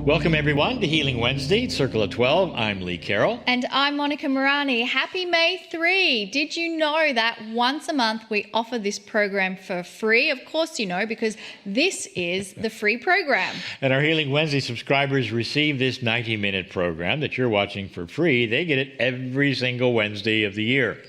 Welcome everyone to Healing Wednesday, Circle of 12. I'm Lee Carroll. And I'm Monica Morani. Happy May 3. Did you know that once a month we offer this program for free? Of course you know, because this is the free program. And our Healing Wednesday subscribers receive this 90-minute program that you're watching for free. They get it every single Wednesday of the year.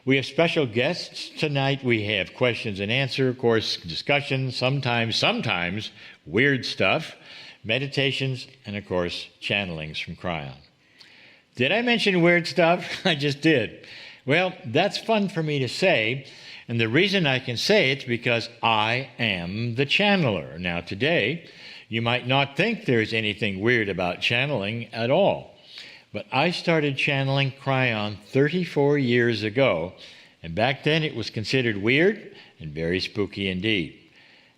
We have special guests tonight. We have questions and answer, of course, discussions, sometimes weird stuff, meditations, and of course, channelings from kryon. Did I mention weird stuff? I just did. Well, that's fun for me to say, and the reason I can say it's because I am the channeler. Now today, you might not think there's anything weird about channeling at all, but I started channeling kryon 34 years ago, and back then it was considered weird and very spooky indeed.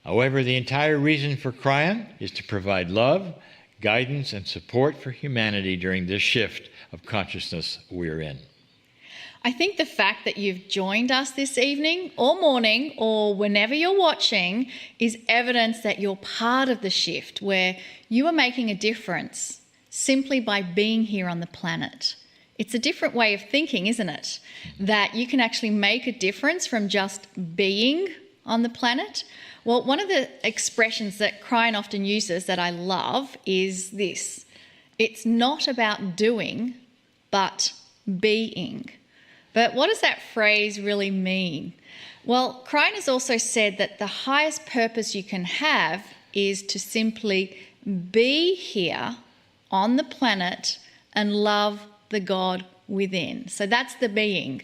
However, the entire reason for kryon is to provide love, guidance, and support for humanity during this shift of consciousness we're in. I think the fact that you've joined us this evening or morning or whenever you're watching is evidence that you're part of the shift, where you are making a difference simply by being here on the planet. It's a different way of thinking, isn't it? That you can actually make a difference from just being on the planet. Well, one of the expressions that kryon often uses that I love is this. It's not about doing, but being. But what does that phrase really mean? Well, kryon has also said that the highest purpose you can have is to simply be here on the planet and love the God within. So that's the being,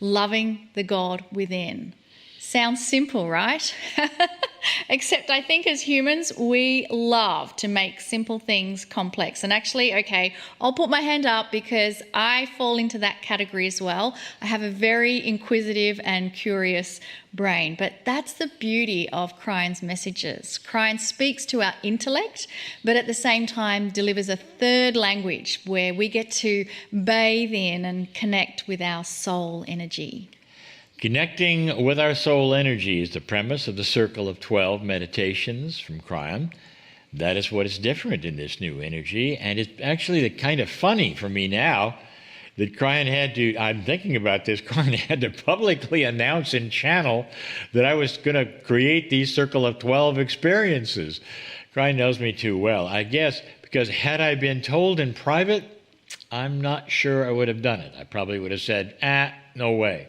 loving the God within. Sounds simple, right? Except I think as humans, we love to make simple things complex. And actually, okay, I'll put my hand up because I fall into that category as well. I have a very inquisitive and curious brain, but that's the beauty of kryon's messages. Kryon speaks to our intellect, but at the same time delivers a third language where we get to bathe in and connect with our soul energy. Connecting with our soul energy is the premise of the Circle of 12 meditations from kryon. That is what is different in this new energy, and it's actually kind of funny for me now that kryon had to, I'm thinking about this, kryon had to publicly announce and channel that I was going to create these Circle of 12 experiences. Kryon knows me too well, I guess, because had I been told in private, I'm not sure I would have done it. I probably would have said, no way.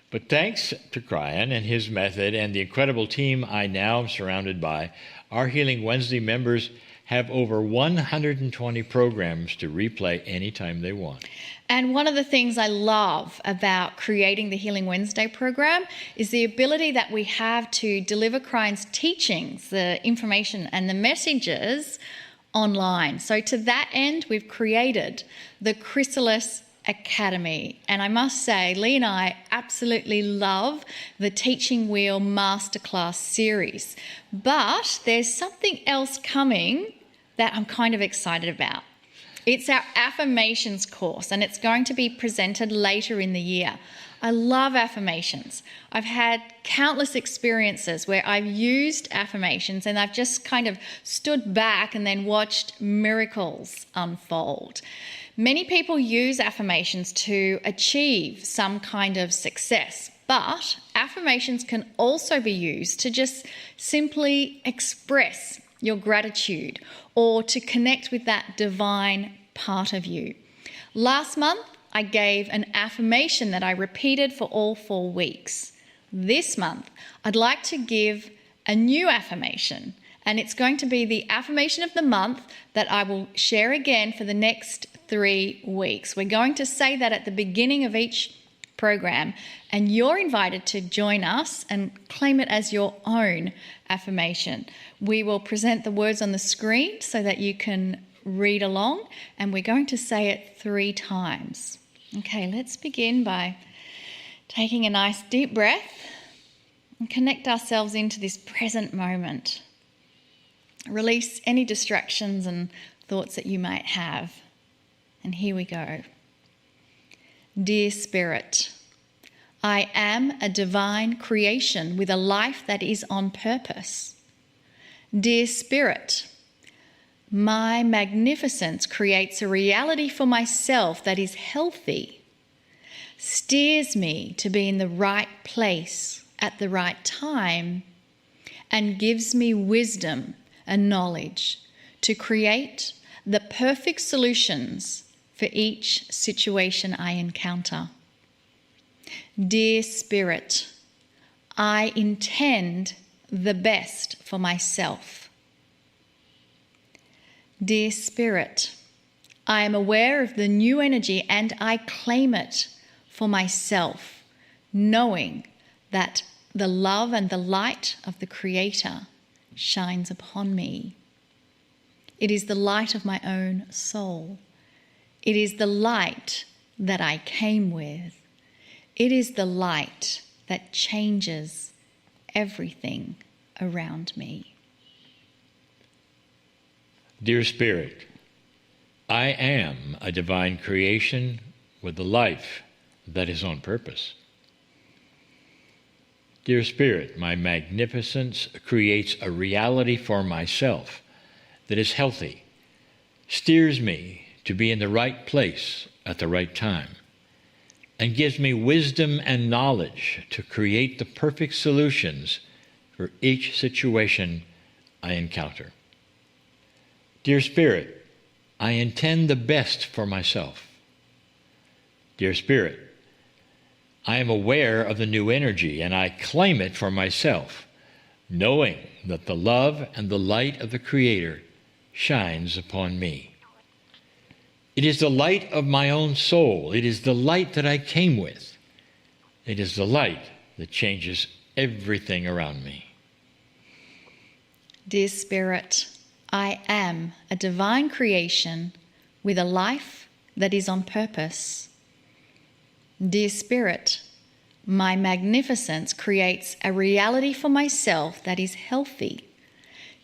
But thanks to kryon and his method and the incredible team I now am surrounded by, our Healing Wednesday members have over 120 programs to replay anytime they want. And one of the things I love about creating the Healing Wednesday program is the ability that we have to deliver kryon's teachings, the information and the messages online. So to that end, we've created the Chrysalis Academy. And I must say, Lee and I absolutely love the Teaching Wheel Masterclass series. But there's something else coming that I'm kind of excited about. It's our affirmations course, and it's going to be presented later in the year. I love affirmations. I've had countless experiences where I've used affirmations and I've just kind of stood back and then watched miracles unfold. Many people use affirmations to achieve some kind of success, but affirmations can also be used to just simply express your gratitude or to connect with that divine part of you. Last month, I gave an affirmation that I repeated for all 4 weeks. This month, I'd like to give a new affirmation, and it's going to be the affirmation of the month that I will share again for the next 3 weeks. We're going to say that at the beginning of each program, and you're invited to join us and claim it as your own affirmation. We will present the words on the screen so that you can read along, and we're going to say it 3 times. Okay, let's begin by taking a nice deep breath and connect ourselves into this present moment. Release any distractions and thoughts that you might have. And here we go. Dear Spirit, I am a divine creation with a life that is on purpose. Dear Spirit, My magnificence creates a reality for myself that is healthy, steers me to be in the right place at the right time, and gives me wisdom and knowledge to create the perfect solutions for each situation I encounter. Dear Spirit, I intend the best for myself. Dear Spirit, I am aware of the new energy and I claim it for myself, knowing that the love and the light of the Creator shines upon me. It is the light of my own soul. It is the light that I came with. It is the light that changes everything around me. Dear Spirit, I am a divine creation with a life that is on purpose. Dear Spirit, my magnificence creates a reality for myself that is healthy, steers me to be in the right place at the right time, and gives me wisdom and knowledge to create the perfect solutions for each situation I encounter. Dear Spirit, I intend the best for myself. Dear Spirit, I am aware of the new energy and I claim it for myself, knowing that the love and the light of the Creator shines upon me. It is the light of my own soul. It is the light that I came with. It is the light that changes everything around me. Dear Spirit, I am a divine creation with a life that is on purpose. Dear Spirit, my magnificence creates a reality for myself that is healthy,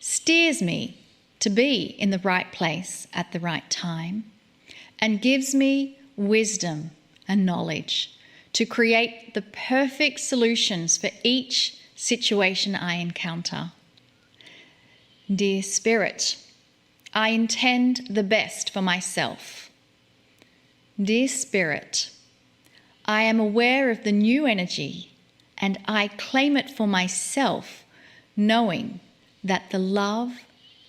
steers me to be in the right place at the right time, and gives me wisdom and knowledge to create the perfect solutions for each situation I encounter. Dear Spirit, I intend the best for myself. Dear Spirit, I am aware of the new energy and I claim it for myself, knowing that the love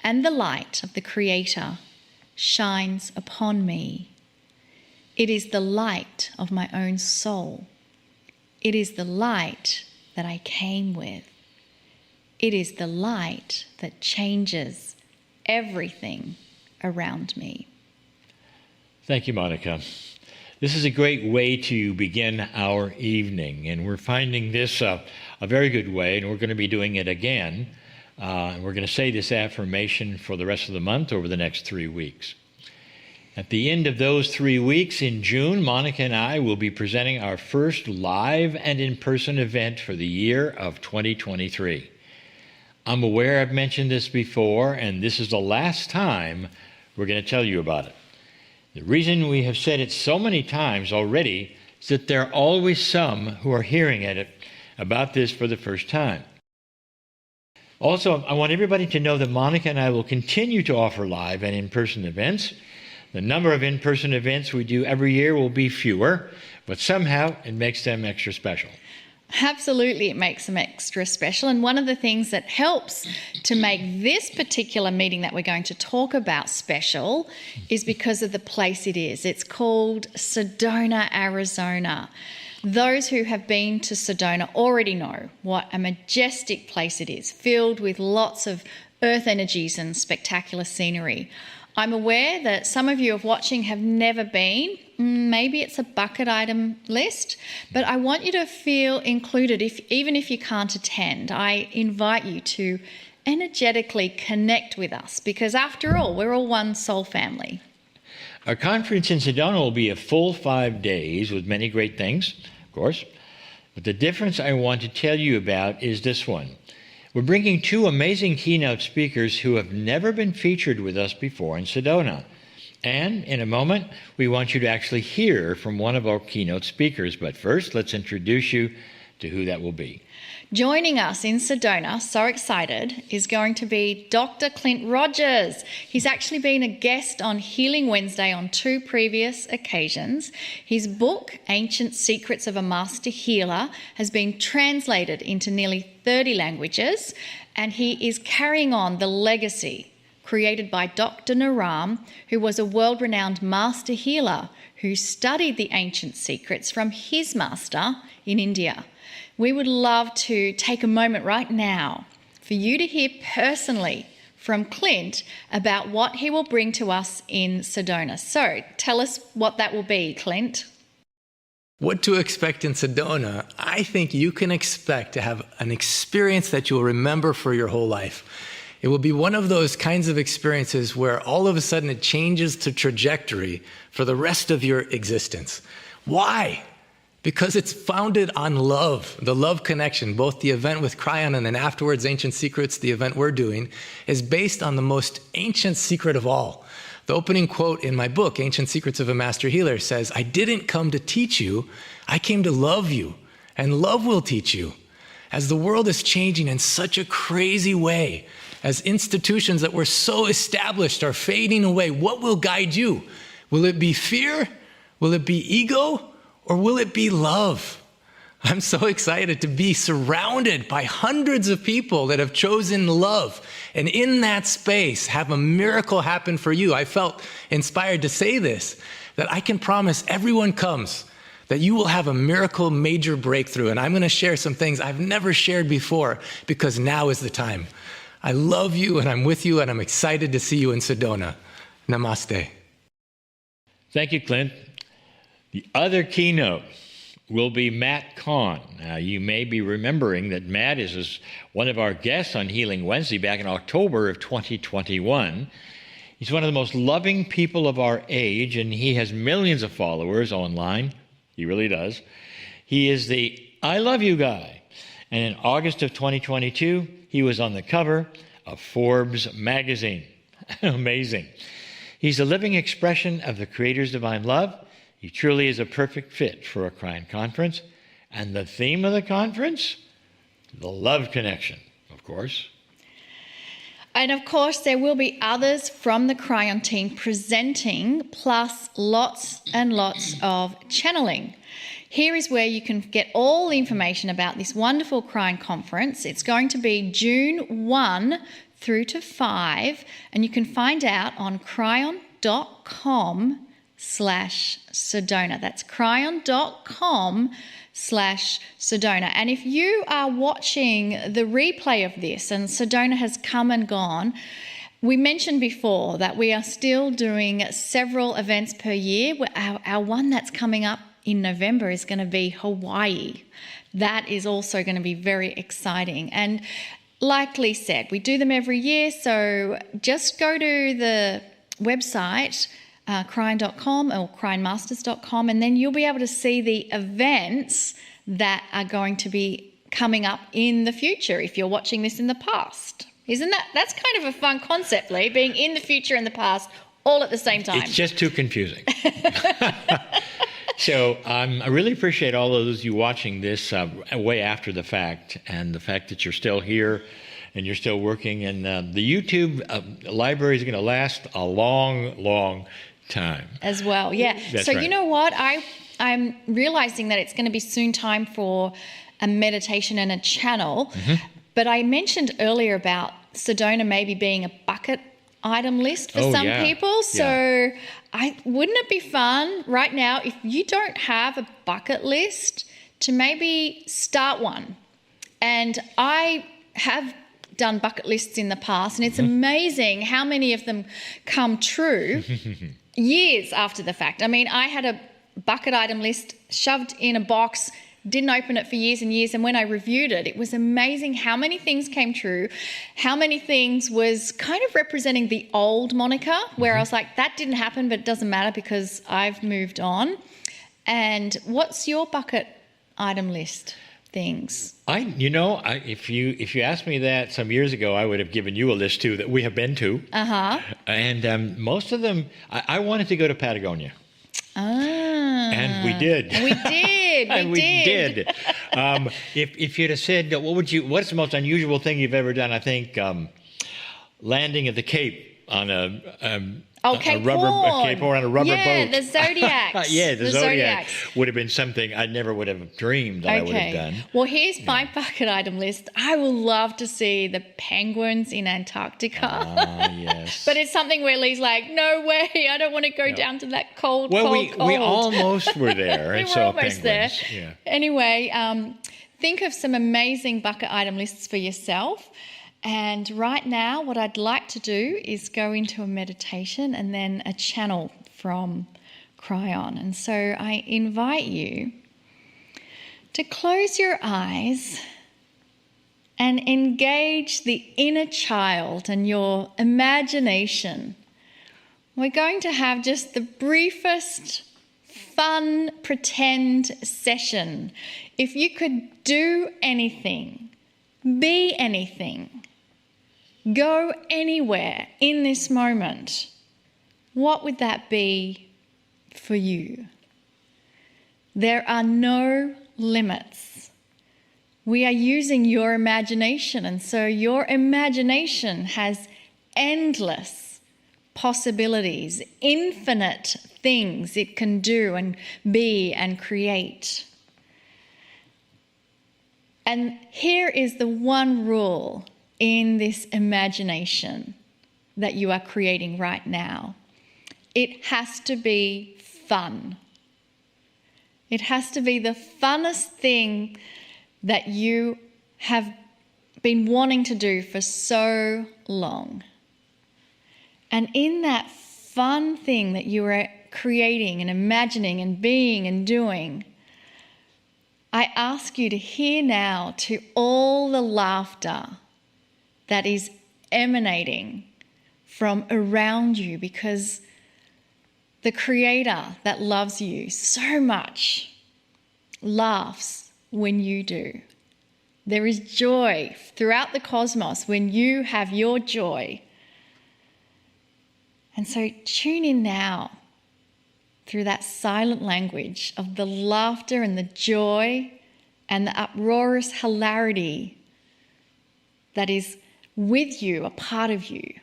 and the light of the Creator shines upon me. It is the light of my own soul. It is the light that I came with. It is the light that changes everything around me. Thank you, Monica. This is a great way to begin our evening, and we're finding this a very good way, and we're going to be doing it again. We're going to say this affirmation for the rest of the month over the next 3 weeks. At the end of those 3 weeks in June, Monica and I will be presenting our first live and in-person event for the year of 2023. I'm aware I've mentioned this before, and this is the last time we're going to tell you about it. The reason we have said it so many times already is that there are always some who are hearing about this for the first time. Also, I want everybody to know that Monica and I will continue to offer live and in-person events. The number of in-person events we do every year will be fewer, but somehow it makes them extra special. Absolutely, it makes them extra special. And one of the things that helps to make this particular meeting that we're going to talk about special is because of the place it is. It's called Sedona, Arizona. Those who have been to Sedona already know what a majestic place it is, filled with lots of earth energies and spectacular scenery. I'm aware that some of you watching have never been. Maybe it's a bucket item list, but I want you to feel included even if you can't attend. I invite you to energetically connect with us because after all, we're all one soul family. Our conference in Sedona will be a full 5 days with many great things, of course. But the difference I want to tell you about is this one. We're bringing 2 amazing keynote speakers who have never been featured with us before in Sedona. And in a moment, we want you to actually hear from one of our keynote speakers. But first, let's introduce you to who that will be. Joining us in Sedona, so excited, is going to be Dr. Clint Rogers. He's actually been a guest on Healing Wednesday on 2 previous occasions. His book, Ancient Secrets of a Master Healer, has been translated into nearly 30 languages, and he is carrying on the legacy created by Dr. Naram, who was a world-renowned master healer who studied the ancient secrets from his master in India. We would love to take a moment right now for you to hear personally from Clint about what he will bring to us in Sedona. So tell us what that will be, Clint. What to expect in Sedona? I think you can expect to have an experience that you'll remember for your whole life. It will be one of those kinds of experiences where all of a sudden it changes the trajectory for the rest of your existence. Why? Because it's founded on love, the love connection. Both the event with Kryon and then afterwards Ancient Secrets, the event we're doing, is based on the most ancient secret of all. The opening quote in my book, Ancient Secrets of a Master Healer, says, "I didn't come to teach you, I came to love you, and love will teach you." As the world is changing in such a crazy way, as institutions that were so established are fading away, what will guide you? Will it be fear? Will it be ego? Or will it be love? I'm so excited to be surrounded by hundreds of people that have chosen love. And in that space, have a miracle happen for you. I felt inspired to say this, that I can promise everyone comes, that you will have a miracle major breakthrough. And I'm going to share some things I've never shared before, because now is the time. I love you, and I'm with you, and I'm excited to see you in Sedona. Namaste. Thank you, Clint. The other keynote will be Matt Kahn. Now, you may be remembering that Matt is one of our guests on Healing Wednesday back in October of 2021. He's one of the most loving people of our age, and he has millions of followers online. He really does. He is the I Love You guy. And in August of 2022, he was on the cover of Forbes magazine. Amazing. He's a living expression of the Creator's divine love. He truly is a perfect fit for a kryon conference. And the theme of the conference? The love connection, of course. And of course, there will be others from the kryon team presenting, plus lots and lots of channeling. Here is where you can get all the information about this wonderful kryon conference. It's going to be June 1 through to 5, and you can find out on kryon.com/Sedona. That's kryon.com/Sedona. And if you are watching the replay of this and Sedona has come and gone, we mentioned before that we are still doing several events per year. Our one that's coming up in November is going to be Hawaii. That is also going to be very exciting. And like Lee said, we do them every year, so just go to the website, kryon.com or kryonmasters.com, and then you'll be able to see the events that are going to be coming up in the future if you're watching this in the past. That's kind of a fun concept, Lee, being in the future and the past all at the same time. It's just too confusing. So I really appreciate all of those you watching this way after the fact, and the fact that you're still here and you're still working. And the YouTube library is going to last a long, long time. As well, yeah. That's so right. You know what? I'm realizing that it's going to be soon time for a meditation and a channel. Mm-hmm. But I mentioned earlier about Sedona maybe being a bucket item list for some people. So wouldn't it be fun right now, if you don't have a bucket list, to maybe start one? And I have done bucket lists in the past, and it's amazing how many of them come true years after the fact. I mean, I had a bucket item list shoved in a box, didn't open it for years and years, and when I reviewed it, it was amazing how many things came true, how many things was kind of representing the old Monica, where I was like, that didn't happen, but it doesn't matter because I've moved on. And what's your bucket item list things? If you asked me that some years ago, I would have given you a list too that we have been to. And most of them, I wanted to go to Patagonia. Ah. And we did. We did. did. We did. If you'd have said, what's the most unusual thing you've ever done? I think landing at the Cape on a Cape Horn on a rubber boat. Yeah, the Zodiacs. The Zodiac would have been something I never would have dreamed that I would have done. Well, here's my bucket item list. I would love to see the penguins in Antarctica. Yes. But it's something where Lee's like, no way, I don't want to go down to that cold. We almost were there and saw almost penguins. there. Yeah. Anyway, think of some amazing bucket item lists for yourself. And right now, what I'd like to do is go into a meditation and then a channel from Kryon. And so I invite you to close your eyes and engage the inner child and your imagination. We're going to have just the briefest, fun, pretend session. If you could do anything, be anything, go anywhere in this moment, what would that be for you? There are no limits. We are using your imagination, and so your imagination has endless possibilities, infinite things it can do and be and create. And here is the one rule in this imagination that you are creating right now. It has to be fun. It has to be the funnest thing that you have been wanting to do for so long. And in that fun thing that you are creating and imagining and being and doing, I ask you to hear now to all the laughter that is emanating from around you, because the Creator that loves you so much laughs when you do. There is joy throughout the cosmos when you have your joy. And so tune in now through that silent language of the laughter and the joy and the uproarious hilarity that is with you, a part of you.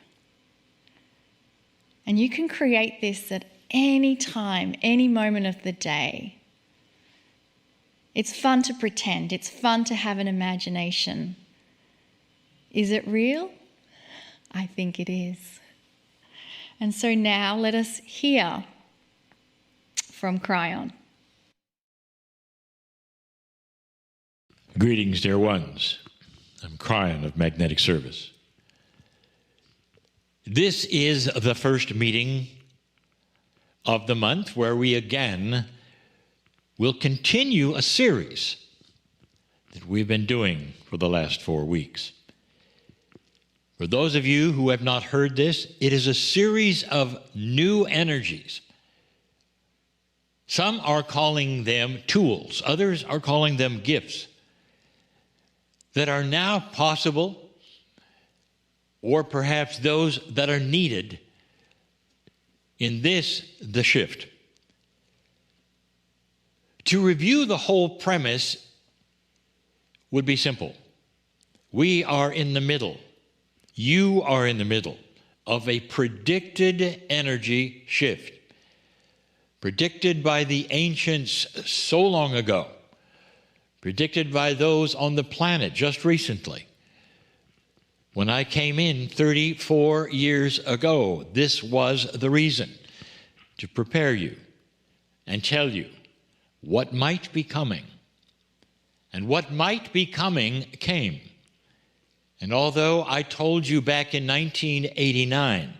And you can create this at any time, any moment of the day. It's fun to pretend. It's fun to have an imagination. Is it real? I think it is. And so now let us hear from Kryon. Greetings, dear ones. I'm Kryon of Magnetic Service. This is the first meeting of the month where we again will continue a series that we've been doing for the last 4 weeks. For those of you who have not heard this, it is a series of new energies. Some are calling them tools, others are calling them gifts that are now possible, or perhaps those that are needed in this, the shift. To review the whole premise would be simple. We are in the middle, you are in the middle of a predicted energy shift, predicted by the ancients so long ago, predicted by those on the planet just recently. When I came in 34 years ago, this was the reason, to prepare you and tell you what might be coming. And what might be coming came. And although I told you back in 1989,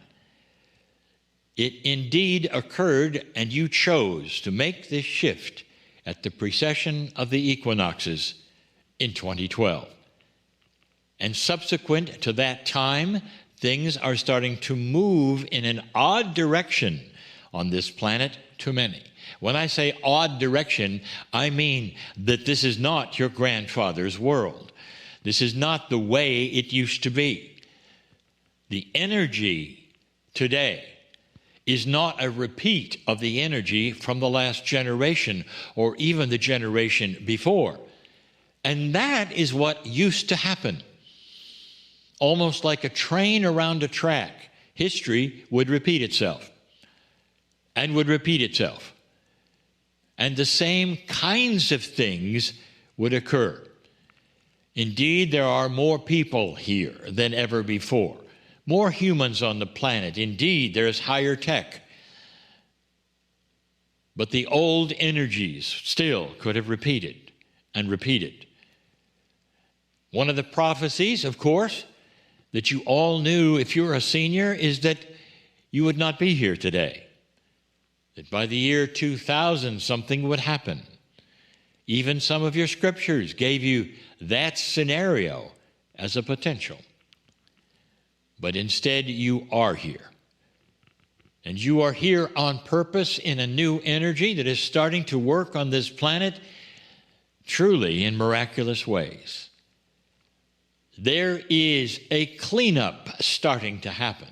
it indeed occurred, and you chose to make this shift at the precession of the equinoxes in 2012. And subsequent to that time, things are starting to move in an odd direction on this planet to many. When I say odd direction, I mean that this is not your grandfather's world. This is not the way it used to be. The energy today is not a repeat of the energy from the last generation or even the generation before. And that is what used to happen. Almost like a train around a track, history would repeat itself and would repeat itself. And the same kinds of things would occur. Indeed, there are more people here than ever before. More humans on the planet. Indeed, there is higher tech. But the old energies still could have repeated and repeated. One of the prophecies, of course, that you all knew if you're a senior is that you would not be here today. That by the year 2000, something would happen. Even some of your scriptures gave you that scenario as a potential. But instead, you are here. And you are here on purpose in a new energy that is starting to work on this planet truly in miraculous ways. There is a cleanup starting to happen.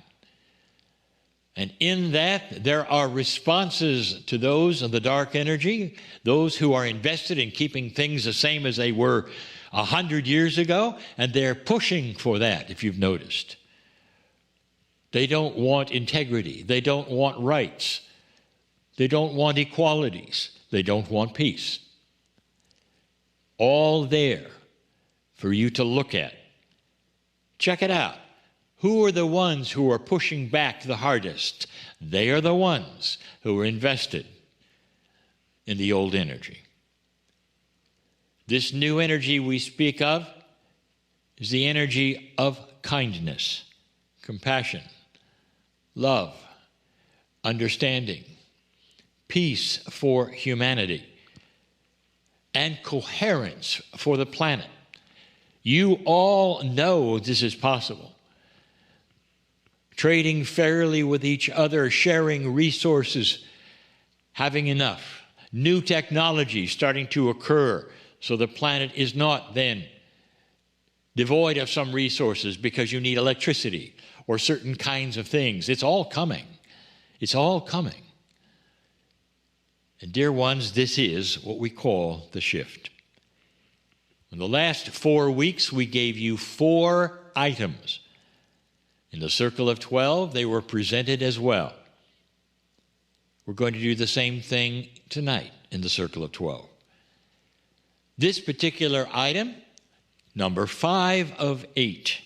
And in that, there are responses to those of the dark energy, those who are invested in keeping things the same as they were 100 years ago, and they're pushing for that, if you've noticed. They don't want integrity. They don't want rights. They don't want equalities. They don't want peace. All there for you to look at. Check it out. Who are the ones who are pushing back the hardest? They are the ones who are invested in the old energy. This new energy we speak of is the energy of kindness, compassion, love, understanding, peace for humanity, and coherence for the planet. You all know this is possible. Trading fairly with each other, sharing resources, having enough. New technology starting to occur so the planet is not then devoid of some resources because you need electricity or certain kinds of things. It's all coming. It's all coming. And dear ones, this is what we call the shift. In the last 4 weeks, we gave you 4 items. In the circle of 12, they were presented as well. We're going to do the same thing tonight in the circle of 12. This particular item, number 5 of 8,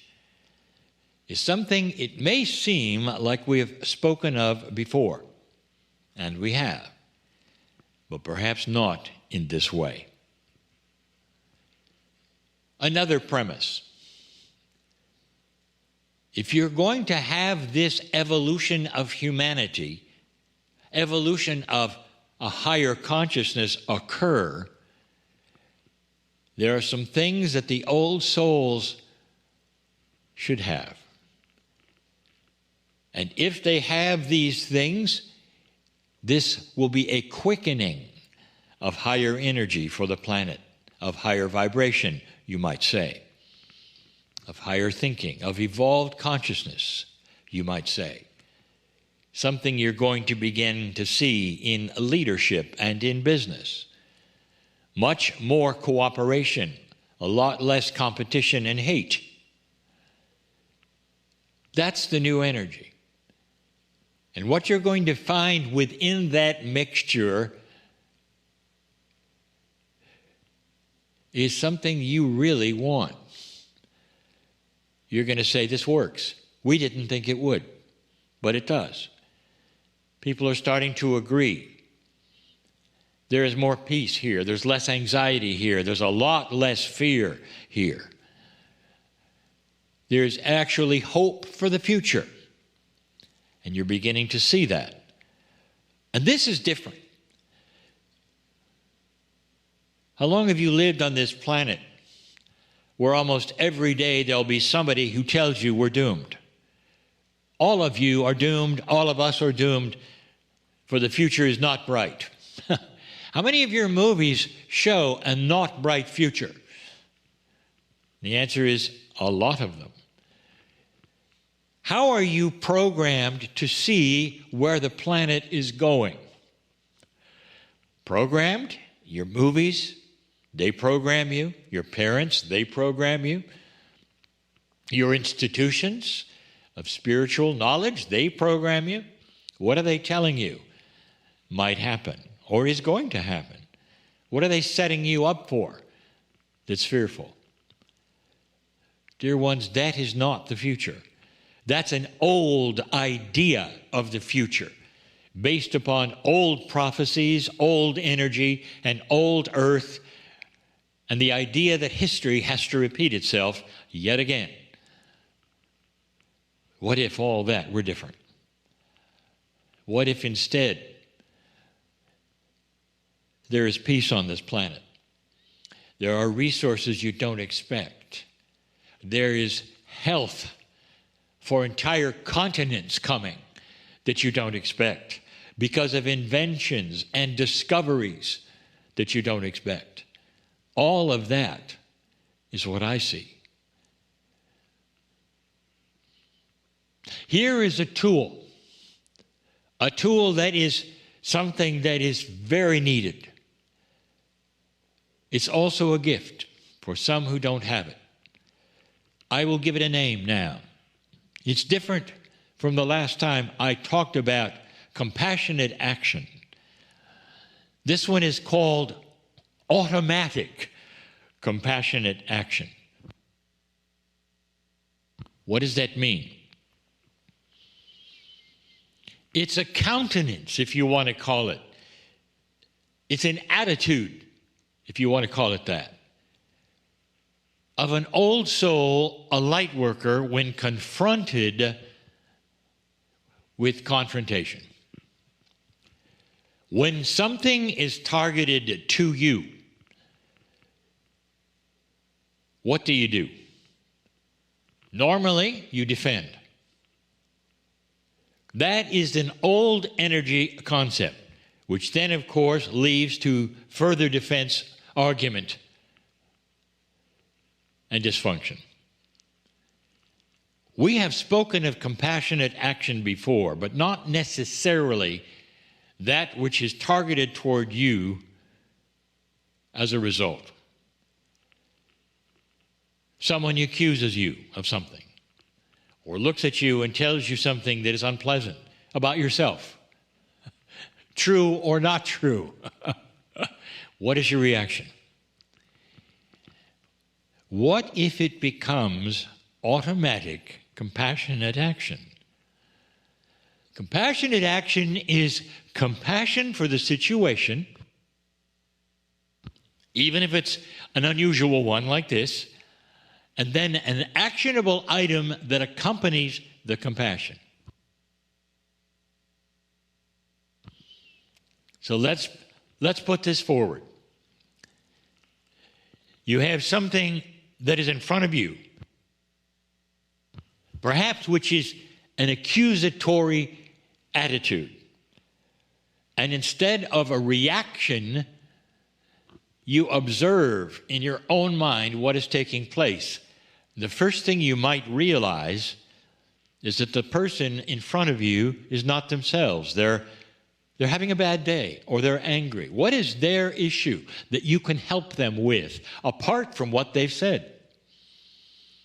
is something it may seem like we have spoken of before, and we have, but perhaps not in this way. Another premise. If you're going to have this evolution of humanity, evolution of a higher consciousness occur, there are some things that the old souls should have. And if they have these things, this will be a quickening of higher energy for the planet, of higher vibration, you might say, of higher thinking, of evolved consciousness, you might say. Something you're going to begin to see in leadership and in business. Much more cooperation, a lot less competition and hate. That's the new energy. And what you're going to find within that mixture is something you really want. You're going to say, this works. We didn't think it would, but it does. People are starting to agree. There is more peace here. There's less anxiety here. There's a lot less fear here. There's actually hope for the future. And you're beginning to see that. And this is different. How long have you lived on this planet where almost every day there'll be somebody who tells you we're doomed? All of you are doomed. All of us are doomed, for the future is not bright. How many of your movies show a not bright future? The answer is a lot of them. How are you programmed to see where the planet is going? Programmed? Your movies, they program you. Your parents, they program you. Your institutions of spiritual knowledge, they program you. What are they telling you might happen or is going to happen? What are they setting you up for that's fearful? Dear ones, that is not the future. That's an old idea of the future, based upon old prophecies, old energy, and old earth, and the idea that history has to repeat itself yet again. What if all that were different? What if instead there is peace on this planet? There are resources you don't expect. There is health for entire continents coming that you don't expect because of inventions and discoveries that you don't expect. All of that is what I see. Here is a tool that is something that is very needed. It's also a gift for some who don't have it. I will give it a name now. It's different from the last time I talked about compassionate action. This one is called automatic compassionate action. What does that mean? It's a countenance, if you want to call it. It's an attitude, if you want to call it that, of an old soul, a light worker, when confronted with confrontation. When something is targeted to you, what do? Normally, you defend. That is an old energy concept, which then, of course, leads to further defense, argument, and dysfunction. We have spoken of compassionate action before, but not necessarily that which is targeted toward you as a result. Someone accuses you of something, or looks at you and tells you something that is unpleasant about yourself. True or not true? What is your reaction? What if it becomes automatic compassionate action? Compassionate action is compassion for the situation, even if it's an unusual one like this, and then an actionable item that accompanies the compassion. So let's put this forward. You have something that is in front of you, perhaps which is an accusatory attitude. And instead of a reaction, you observe in your own mind what is taking place. The first thing you might realize is that the person in front of you is not themselves. They're having a bad day, or they're angry. What is their issue that you can help them with, apart from what they've said?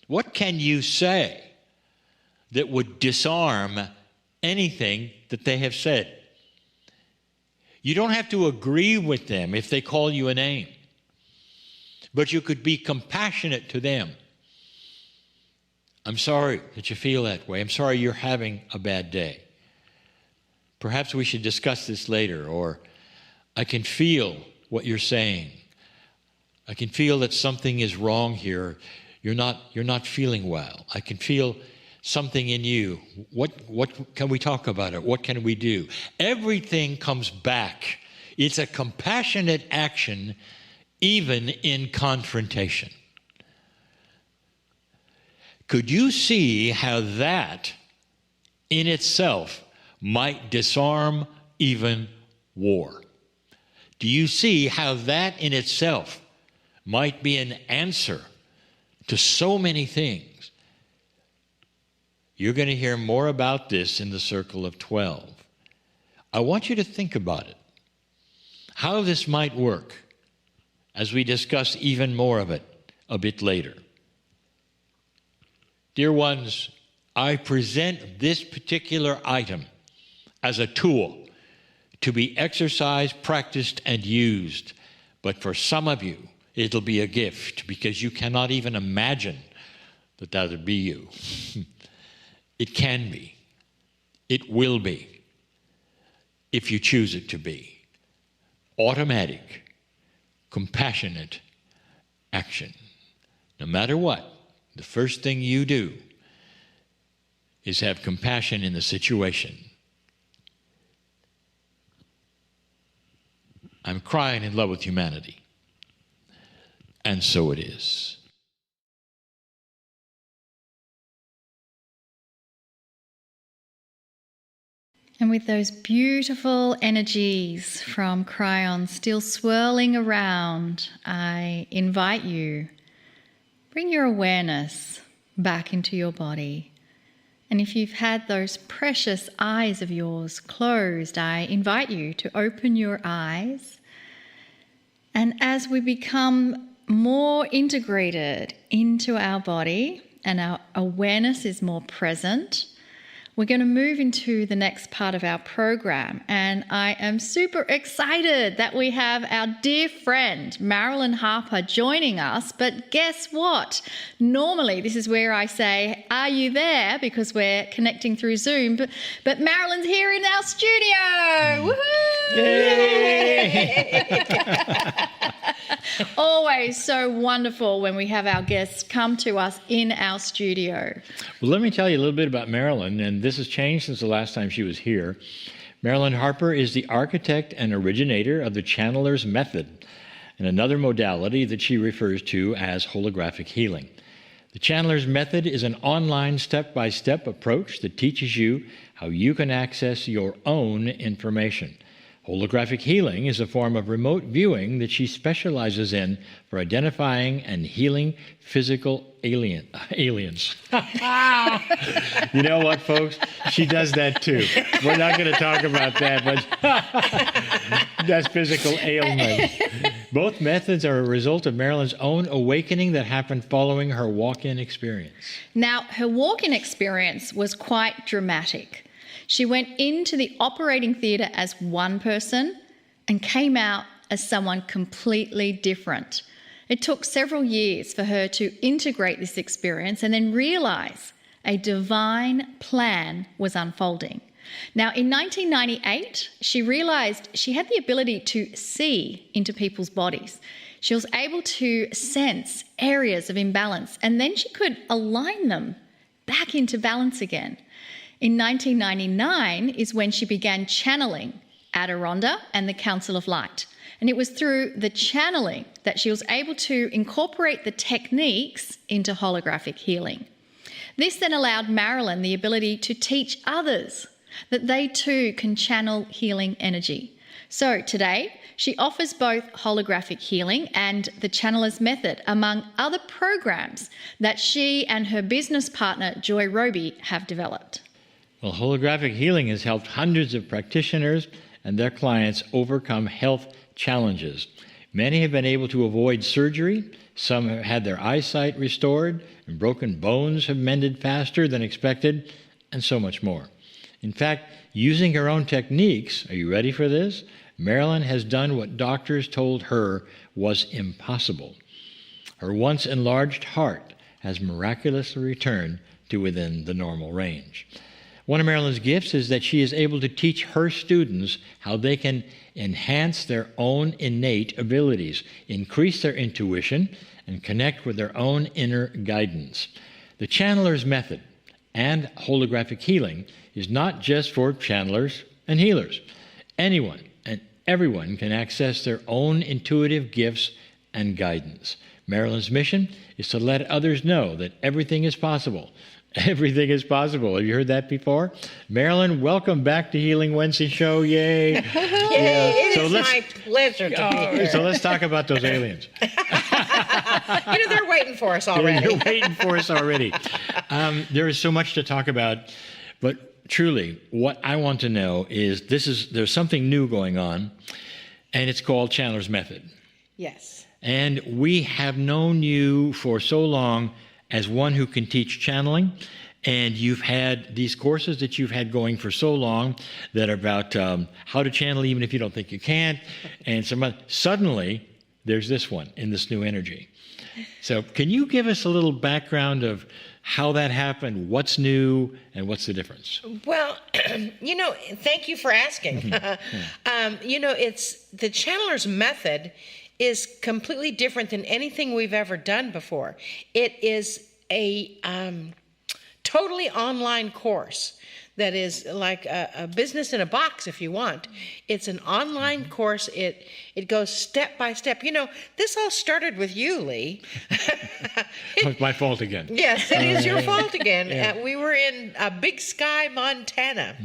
What can you say that would disarm anything that they have said? You don't have to agree with them if they call you a name, but you could be compassionate to them. I'm sorry that you feel that way. I'm sorry you're having a bad day. Perhaps we should discuss this later, or I can feel what you're saying. I can feel that something is wrong here. You're not feeling well. I can feel something in you. What can we talk about it? What can we do? Everything comes back. It's a compassionate action, even in confrontation. Could you see how that in itself might disarm even war? Do you see how that in itself might be an answer to so many things? You're going to hear more about this in the Circle of 12. I want you to think about it, how this might work, as we discuss even more of it a bit later. Dear ones, I present this particular item as a tool to be exercised, practiced, and used. But for some of you, it'll be a gift because you cannot even imagine that that would be you. It can be. It will be, if you choose it to be. Automatic, compassionate action. No matter what, the first thing you do is have compassion in the situation. I'm crying in love with humanity. And so it is. And with those beautiful energies from kryon still swirling around, I invite you, bring your awareness back into your body. And if you've had those precious eyes of yours closed, I invite you to open your eyes. And as we become more integrated into our body and our awareness is more present, we're going to move into the next part of our program, and I am super excited that we have our dear friend Marilyn Harper joining us. But guess what? Normally this is where I say, are you there? Because we're connecting through Zoom, but Marilyn's here in our studio. Woohoo! Yay! Always so wonderful when we have our guests come to us in our studio. Well, let me tell you a little bit about Marilyn, and this has changed since the last time she was here. Marilyn Harper is the architect and originator of the channeler's method, and another modality that she refers to as holographic healing. The channeler's method is an online step-by-step approach that teaches you how you can access your own information. Holographic healing is a form of remote viewing that she specializes in for identifying and healing physical aliens. You know what, folks? She does that too. We're not going to talk about that, but that's physical ailments. Both methods are a result of Marilyn's own awakening that happened following her walk-in experience. Now, her walk-in experience was quite dramatic. She went into the operating theatre as one person and came out as someone completely different. It took several years for her to integrate this experience and then realise a divine plan was unfolding. Now, in 1998, she realised she had the ability to see into people's bodies. She was able to sense areas of imbalance, and then she could align them back into balance again. In 1999 is when she began channeling Adironnda and the Council of Light. And it was through the channeling that she was able to incorporate the techniques into holographic healing. This then allowed Marilyn the ability to teach others that they too can channel healing energy. So today, she offers both holographic healing and the channeler's method, among other programs that she and her business partner, Joeaux Robey, have developed. Well, holographic healing has helped hundreds of practitioners and their clients overcome health challenges. Many have been able to avoid surgery, some have had their eyesight restored, and broken bones have mended faster than expected, and so much more. In fact, using her own techniques, are you ready for this? Marilyn has done what doctors told her was impossible. Her once enlarged heart has miraculously returned to within the normal range. One of Marilyn's gifts is that she is able to teach her students how they can enhance their own innate abilities, increase their intuition, and connect with their own inner guidance. The channeler's method and holographic healing is not just for channelers and healers. Anyone and everyone can access their own intuitive gifts and guidance. Marilyn's mission is to let others know that everything is possible. Everything is possible. Have you heard that before? Marilyn, welcome back to Healing Wednesday Show. Yay. Yay. It is my pleasure to be here. So let's talk about those aliens. They're waiting for us already. They're waiting for us already. There is so much to talk about, but truly, what I want to know is there's something new going on, and it's called Chandler's Method. Yes. And we have known you for so long as one who can teach channeling. And you've had these courses that you've had going for so long that are about how to channel even if you don't think you can't. And suddenly, there's this one in this new energy. So can you give us a little background of how that happened, what's new, and what's the difference? Well, thank you for asking. It's the Chandler's Method is completely different than anything we've ever done before. It is a totally online course that is like a business in a box, if you want. It's an online course. It goes step by step. This all started with you, Lee. It's my fault again. Yes, it is your fault again. Yeah. We were in Big Sky, Montana,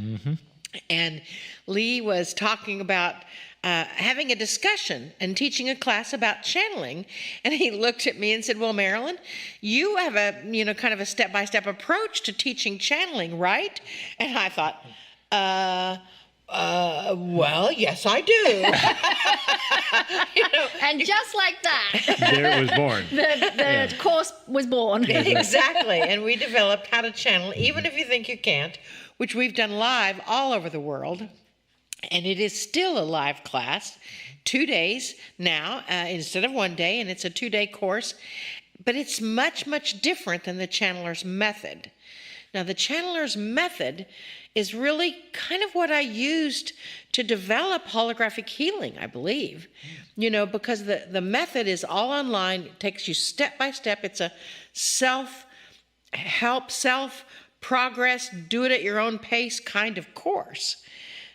and Lee was talking about having a discussion and teaching a class about channeling. And he looked at me and said, well, Marilyn, you have a, kind of a step-by-step approach to teaching channeling, right? And I thought, well, yes, I do. And just like that, There it was born. the course was born. Exactly. And we developed how to channel, even if you think you can't, which we've done live all over the world. And it is still a live class, 2 days now, instead of 1 day, and it's a 2-day course. But it's much, much different than the Chandler's Method. Now, the Chandler's Method is really kind of what I used to develop holographic healing, I believe. Because the method is all online. It takes you step by step. It's a self-help, self-progress, do it at your own pace kind of course.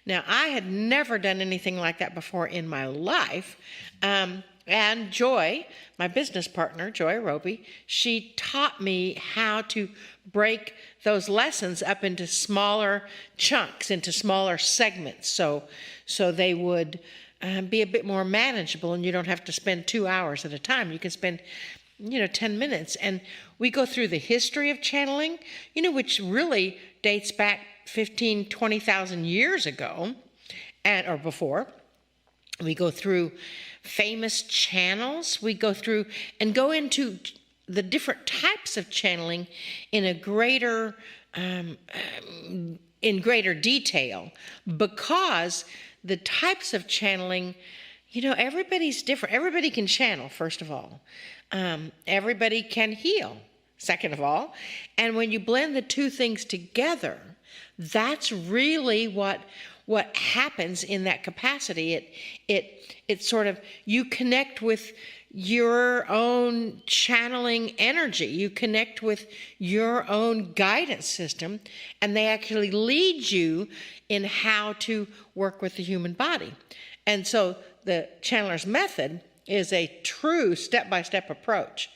Now, I had never done anything like that before in my life. And Joy, my business partner, Joeaux Robey, she taught me how to break those lessons up into smaller chunks, into smaller segments, so they would be a bit more manageable, and you don't have to spend 2 hours at a time. You can spend 10 minutes. And we go through the history of channeling, which really dates back 15, 20,000 years ago, or before. We go through famous channels. We go through and go into the different types of channeling in a greater detail, because the types of channeling, everybody's different. Everybody can channel, first of all. Everybody can heal, second of all. And when you blend the two things together, that's really what happens in that capacity. It sort of, you connect with your own channeling energy. You connect with your own guidance system, and they actually lead you in how to work with the human body. And so the Chandler's Method is a true step-by-step approach.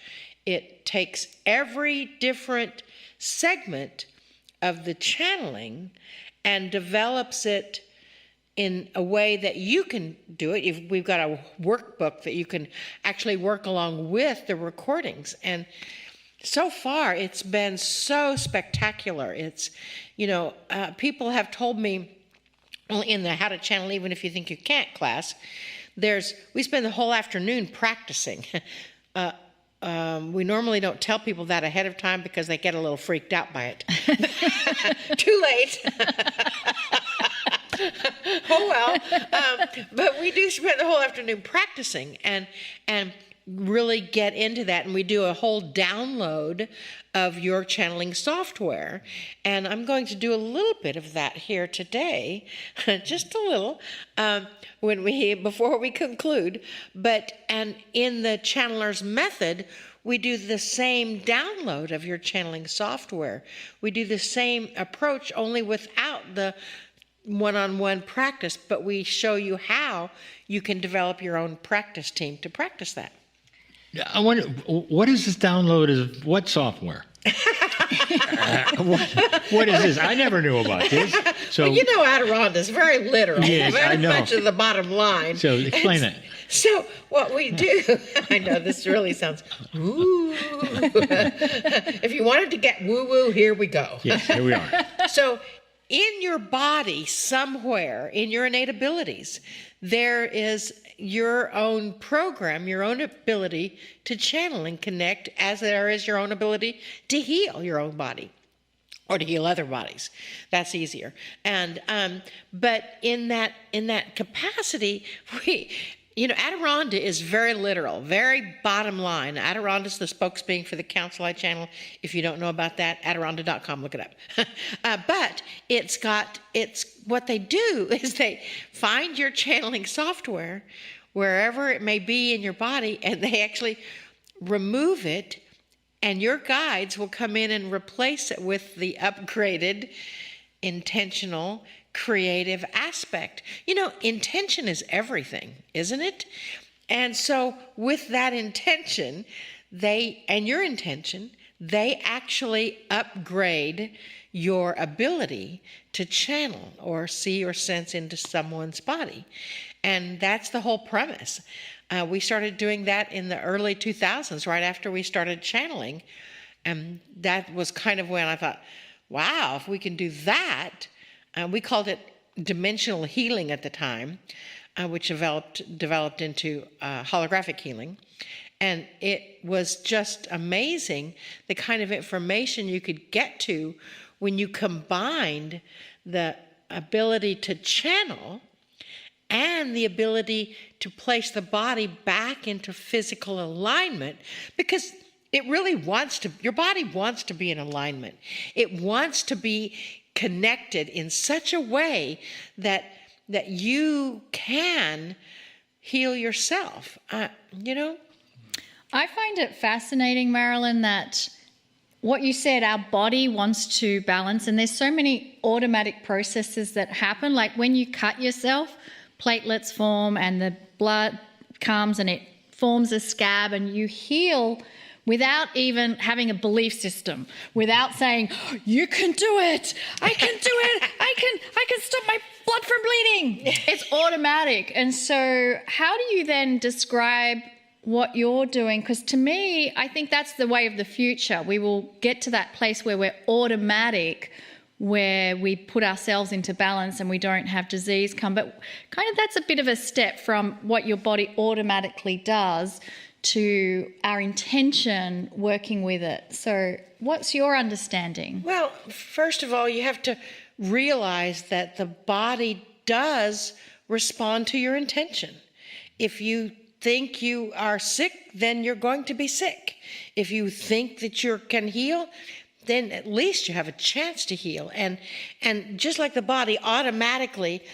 It takes every different segment of the channeling and develops it in a way that you can do it. We've got a workbook that you can actually work along with the recordings. And so far, it's been so spectacular. It's, people have told me in the How to Channel Even If You Think You Can't class, we spend the whole afternoon practicing. We normally don't tell people that ahead of time because they get a little freaked out by it. Too late. Oh well. But we do spend the whole afternoon practicing and really get into that. And we do a whole download of your channeling software. And I'm going to do a little bit of that here today, just a little, before we conclude. And in the Chandler's Method, we do the same download of your channeling software. We do the same approach, only without the one-on-one practice, but we show you how you can develop your own practice team to practice that. I wonder, what is this download of what software? What is this? I never knew about this. So Well, you know, Adironnda is very literal. Yes, very I know. much of the bottom line. So explain that. So what we do, I know this really sounds woo. If you wanted to get woo-woo, here we go. Yes, here we are. So in your body, somewhere in your innate abilities, there is your own program, your own ability to channel and connect, as there is your own ability to heal your own body or to heal other bodies. That's easier. And but in that capacity, Adironnda is very literal, very bottom line. Adironnda is the spokesbeing for the Council I channel. If you don't know about that, Adironnda.com, look it up. But it's what they do is they find your channeling software wherever it may be in your body, and they actually remove it, and your guides will come in and replace it with the upgraded, intentional, creative aspect. Intention is everything, isn't it? And so with that intention, they actually upgrade your ability to channel or see or sense into someone's body. And that's the whole premise. We started doing that in the early 2000s, right after we started channeling. And that was kind of when I thought, wow, if we can do that. We called it dimensional healing at the time, which developed into holographic healing. And it was just amazing the kind of information you could get to when you combined the ability to channel and the ability to place the body back into physical alignment, because your body wants to be in alignment. It wants to be connected in such a way that you can heal yourself. I find it fascinating, Marilyn, that what you said, our body wants to balance, and there's so many automatic processes that happen. Like when you cut yourself, platelets form and the blood comes and it forms a scab, and you heal without even having a belief system, without saying, you can do it, I can do it, I can stop my blood from bleeding. It's automatic. And so how do you then describe what you're doing? Because to me, I think that's the way of the future. We will get to that place where we're automatic, where we put ourselves into balance and we don't have disease come. But kind of that's a bit of a step from what your body automatically does to our intention working with it. So what's your understanding? Well, first of all, you have to realize that the body does respond to your intention. If you think you are sick, then you're going to be sick. If you think that you can heal, then at least you have a chance to heal. And just like the body automatically,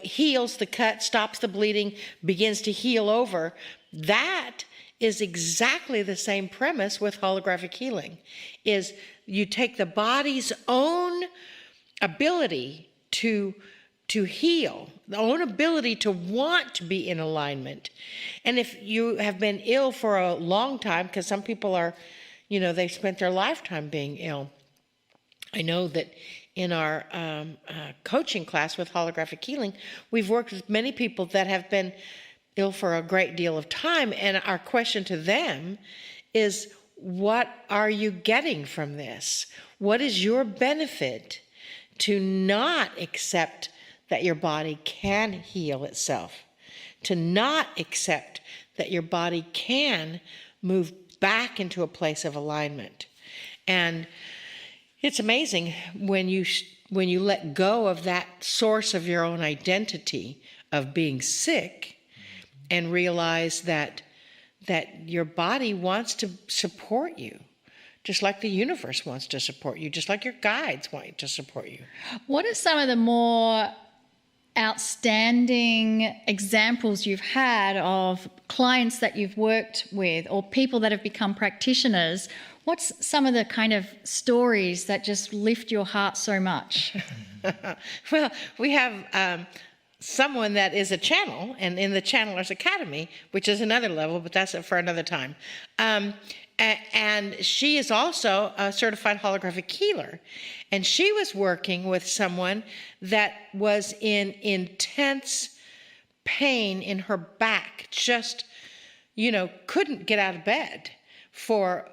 heals the cut, stops the bleeding, begins to heal over, that is exactly the same premise with holographic healing. Is you take the body's own ability to heal, the own ability to want to be in alignment. And if you have been ill for a long time, because some people are, they've spent their lifetime being ill. I know that in our coaching class with holographic healing, we've worked with many people that have been ill for a great deal of time. And our question to them is, what are you getting from this? What is your benefit to not accept that your body can heal itself? To not accept that your body can move back into a place of alignment? And it's amazing when you let go of that source of your own identity of being sick and realize that your body wants to support you, just like the universe wants to support you, just like your guides want to support you. What are some of the more outstanding examples you've had of clients that you've worked with or people that have become practitioners? What's some of the kind of stories that just lift your heart so much? Well, we have someone that is a channel, and in the Channelers Academy, which is another level, but that's for another time. And she is also a certified holographic healer. And she was working with someone that was in intense pain in her back, just, couldn't get out of bed for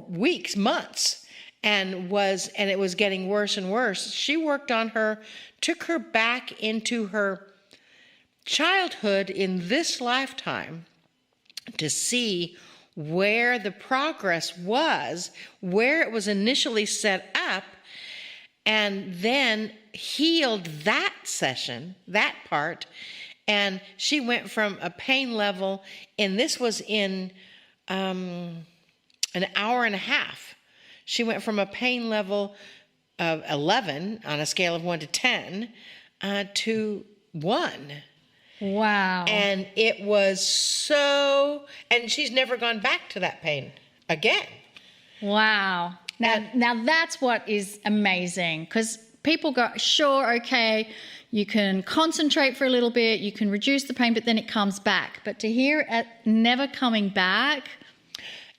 weeks, months, and it was getting worse and worse. She worked on her, took her back into her childhood in this lifetime to see where the progress was, where it was initially set up, and then healed that session, that part. And she went from a pain level, and this was in an hour and a half. She went from a pain level of 11 on a scale of 1 to 10 to 1. Wow. And it was so, and she's never gone back to that pain again. Wow. Now that's what is amazing, because people go, sure, okay, you can concentrate for a little bit, you can reduce the pain, but then it comes back. But to hear it never coming back,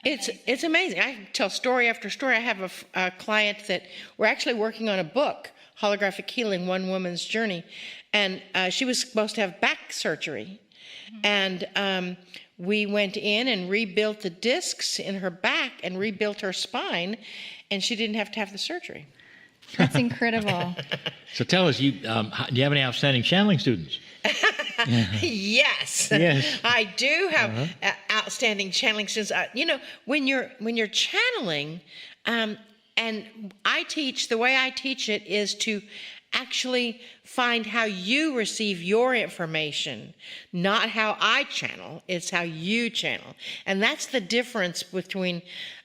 it's amazing. I tell story after story. I have a client that we're actually working on a book, Holographic Healing, One Woman's Journey. And she was supposed to have back surgery. And we went in and rebuilt the discs in her back and rebuilt her spine, and she didn't have to have the surgery. that's incredible. So tell us, do you have any outstanding channeling students? Yes. Yes. I do have outstanding channeling students. When you're channeling, and the way I teach it is to actually find how you receive your information, not how I channel, it's how you channel. And that's the difference between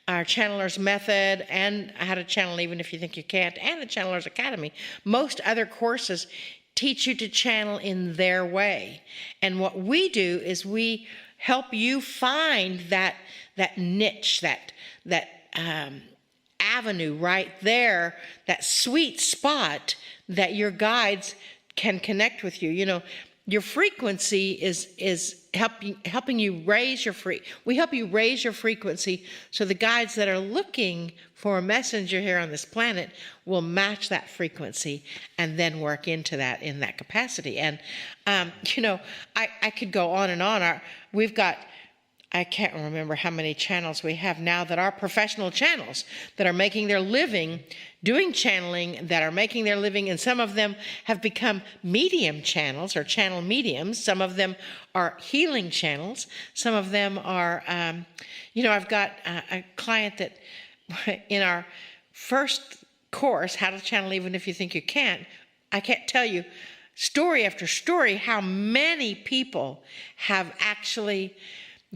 our Channeler's Method and How to Channel Even If You Think You Can't and the Channeler's Academy. Most other courses teach you to channel in their way. And what we do is we help you find that niche, that avenue right there, that sweet spot that your guides can connect with you. Your frequency is helping you raise we help you raise your frequency, so the guides that are looking for a messenger here on this planet will match that frequency and then work into that in that capacity. And I could go on and on. We've got, I can't remember how many channels we have now that are professional channels that are making their living doing channeling, that are making their living, and some of them have become medium channels or channel mediums. Some of them are healing channels. Some of them are, I've got a client that in our first course, How to Channel Even If You Think You Can't, I can't tell you story after story how many people have actually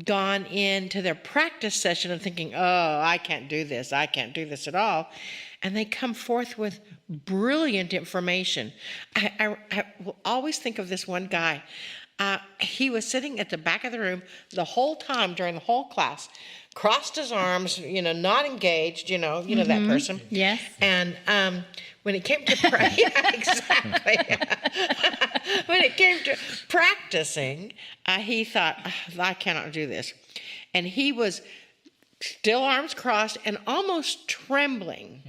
gone into their practice session and thinking, oh, I can't do this at all. And they come forth with brilliant information. I will always think of this one guy. He was sitting at the back of the room the whole time during the whole class, crossed his arms, not engaged, that person. Yes. And when it came to exactly. When it came to practicing, he thought, I cannot do this. And he was still arms crossed and almost trembling.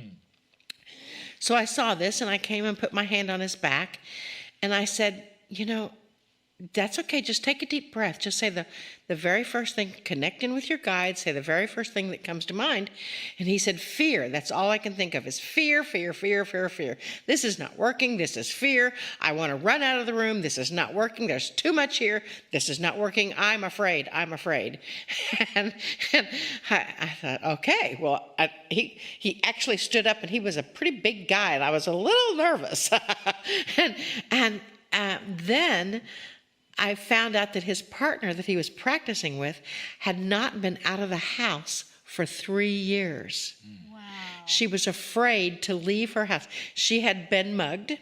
So I saw this, and I came and put my hand on his back, and I said, that's okay. Just take a deep breath. Just say the very first thing, connect in with your guide, say the very first thing that comes to mind. And he said, fear. That's all I can think of is fear, fear, fear, fear, fear. This is not working. This is fear. I want to run out of the room. This is not working. There's too much here. This is not working. I'm afraid. I'm afraid. And I thought, okay, well, he actually stood up, and he was a pretty big guy, and I was a little nervous. and then I found out that his partner that he was practicing with had not been out of the house for 3 years. Wow. She was afraid to leave her house. She had been mugged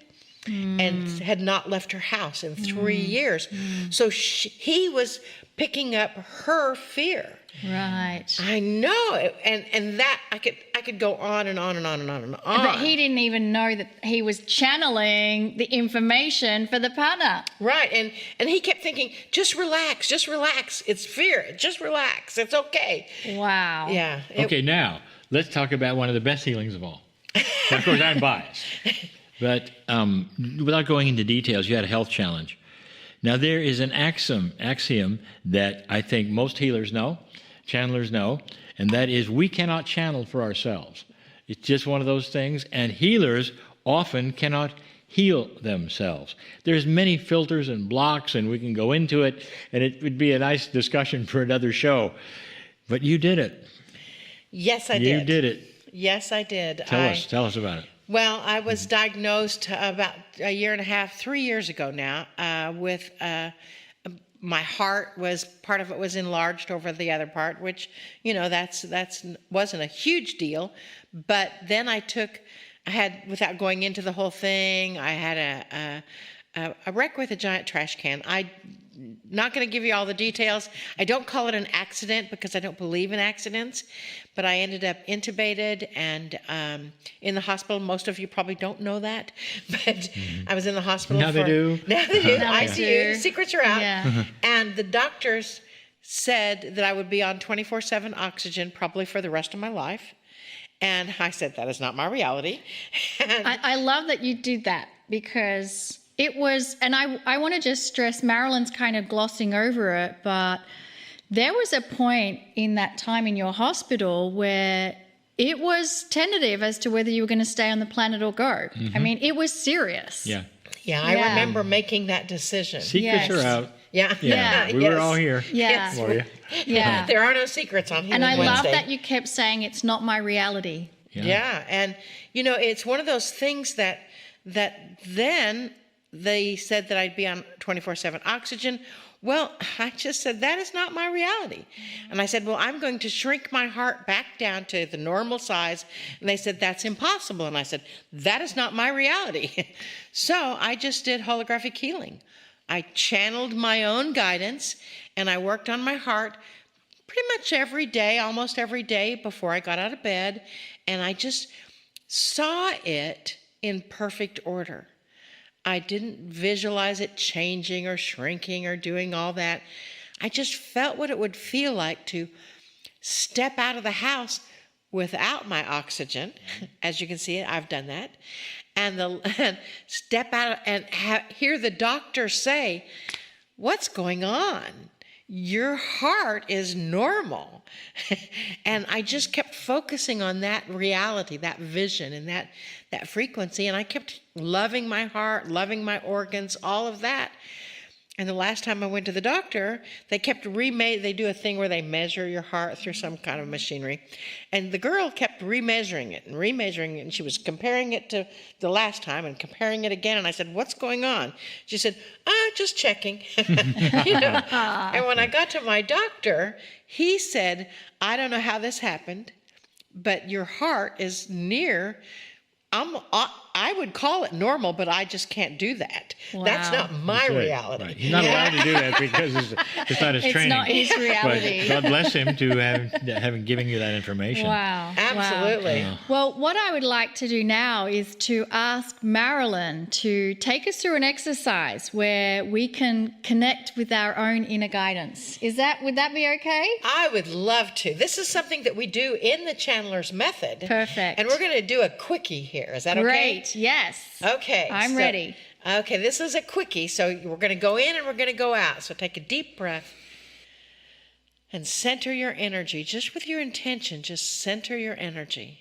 and had not left her house in 3 years. So he was picking up her fear. Right. I know, and that I could go on and on and on and on and on. But he didn't even know that he was channeling the information for the partner. Right, and he kept thinking, just relax, it's fear, just relax, it's okay. Wow. Yeah. Okay, now let's talk about one of the best healings of all. Now, of course, I'm biased, but without going into details, you had a health challenge. Now, there is an axiom that I think most healers know, channelers know, and that is we cannot channel for ourselves. It's just one of those things, and healers often cannot heal themselves. There's many filters and blocks, and we can go into it, and it would be a nice discussion for another show. But you did it. Yes, I did. You did it. Yes, I did. Tell us about it. Well, I was diagnosed about a year and a half, 3 years ago now, with my heart was, part of it was enlarged over the other part, which, that's wasn't a huge deal. But then I had, without going into the whole thing, I had a wreck with a giant trash can. I'm not going to give you all the details. I don't call it an accident because I don't believe in accidents, but I ended up intubated and in the hospital. Most of you probably don't know that, but I was in the hospital. Now they do. Now they do. Now they ICU. do. Secrets are out. Yeah. And the doctors said that I would be on 24/7 oxygen probably for the rest of my life. And I said, that is not my reality. And I love that you did that because it was, and I want to just stress, Marilyn's kind of glossing over it, but there was a point in that time in your hospital where it was tentative as to whether you were going to stay on the planet or go. Mm-hmm. I mean, it was serious. Yeah. I Yeah. remember making that decision. Secrets Yes. are out. Yeah. Yeah. We were all here Yeah. for you. Yeah. There are no secrets on Healing And I love Wednesday. that you kept saying it's not my reality. Yeah. And, it's one of those things that then they said that I'd be on 24/7 oxygen. Well, I just said, that is not my reality. And I said, well, I'm going to shrink my heart back down to the normal size. And they said, that's impossible. And I said, that is not my reality. So I just did holographic healing. I channeled my own guidance and I worked on my heart pretty much every day, almost every day before I got out of bed. And I just saw it in perfect order. I didn't visualize it changing or shrinking or doing all that. I just felt what it would feel like to step out of the house without my oxygen. As you can see, I've done that. And step out and hear the doctor say, what's going on? Your heart is normal. And I just kept focusing on that reality, that vision, and that frequency. And I kept loving my heart, loving my organs, all of that. And the last time I went to the doctor, they they do a thing where they measure your heart through some kind of machinery. And the girl kept remeasuring it, and she was comparing it to the last time and comparing it again. And I said, what's going on? She said, just checking. And when I got to my doctor, he said, I don't know how this happened, but your heart is near, I would call it normal, but I just can't do that. Wow. That's not my That's right. reality. Right. He's not allowed to do that because it's not his It's training. not his reality. But God bless him to having given you that information. Wow. Absolutely. Wow. Well, what I would like to do now is to ask Marilyn to take us through an exercise where we can connect with our own inner guidance. Would that be okay? I would love to. This is something that we do in the Channeler's Method. Perfect. And we're going to do a quickie here. Is that okay? Great. Yes. Okay. I'm ready. Okay, this is a quickie. So we're going to go in and we're going to go out. So take a deep breath and center your energy. Just with your intention, just center your energy.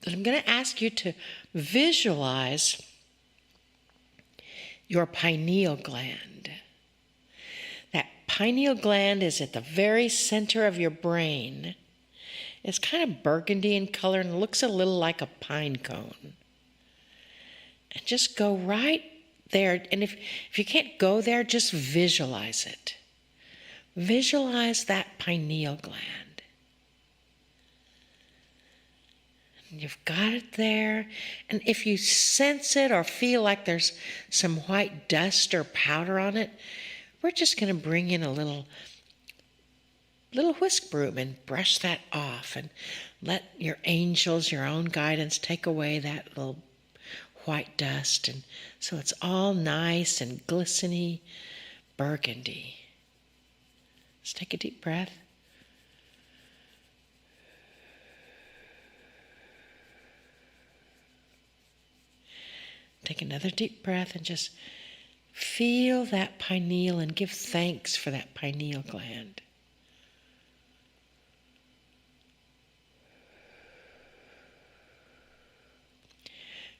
And I'm going to ask you to visualize your pineal gland. That pineal gland is at the very center of your brain. It's kind of burgundy in color and looks a little like a pine cone. And just go right there. And if you can't go there, just visualize it. Visualize that pineal gland. You've got it there. And if you sense it or feel like there's some white dust or powder on it, we're just going to bring in a little whisk broom and brush that off and let your angels, your own guidance, take away that little white dust. And so it's all nice and glistening burgundy. Let's take a deep breath. Take another deep breath and just feel that pineal and give thanks for that pineal gland.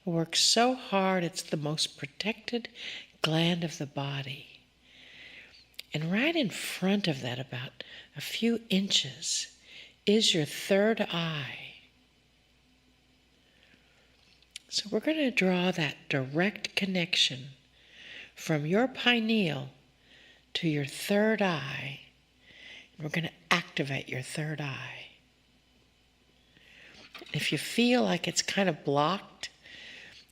It works so hard, it's the most protected gland of the body. And right in front of that, about a few inches, is your third eye. So we're going to draw that direct connection from your pineal to your third eye. And we're going to activate your third eye. If you feel like it's kind of blocked,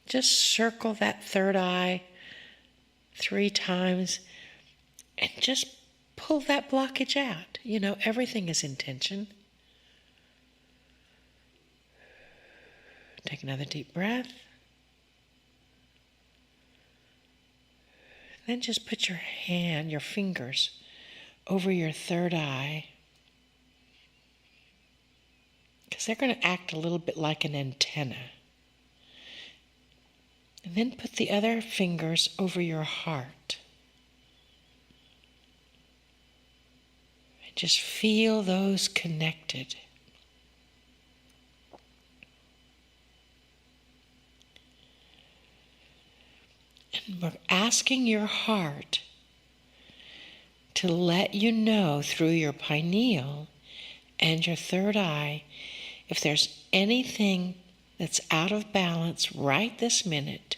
just circle that third eye 3 times and just pull that blockage out. You know, everything is intention. Take another deep breath. Then just put your hand, your fingers, over your third eye, because they're going to act a little bit like an antenna. And then put the other fingers over your heart. And just feel those connected. And we're asking your heart to let you know through your pineal and your third eye if there's anything that's out of balance right this minute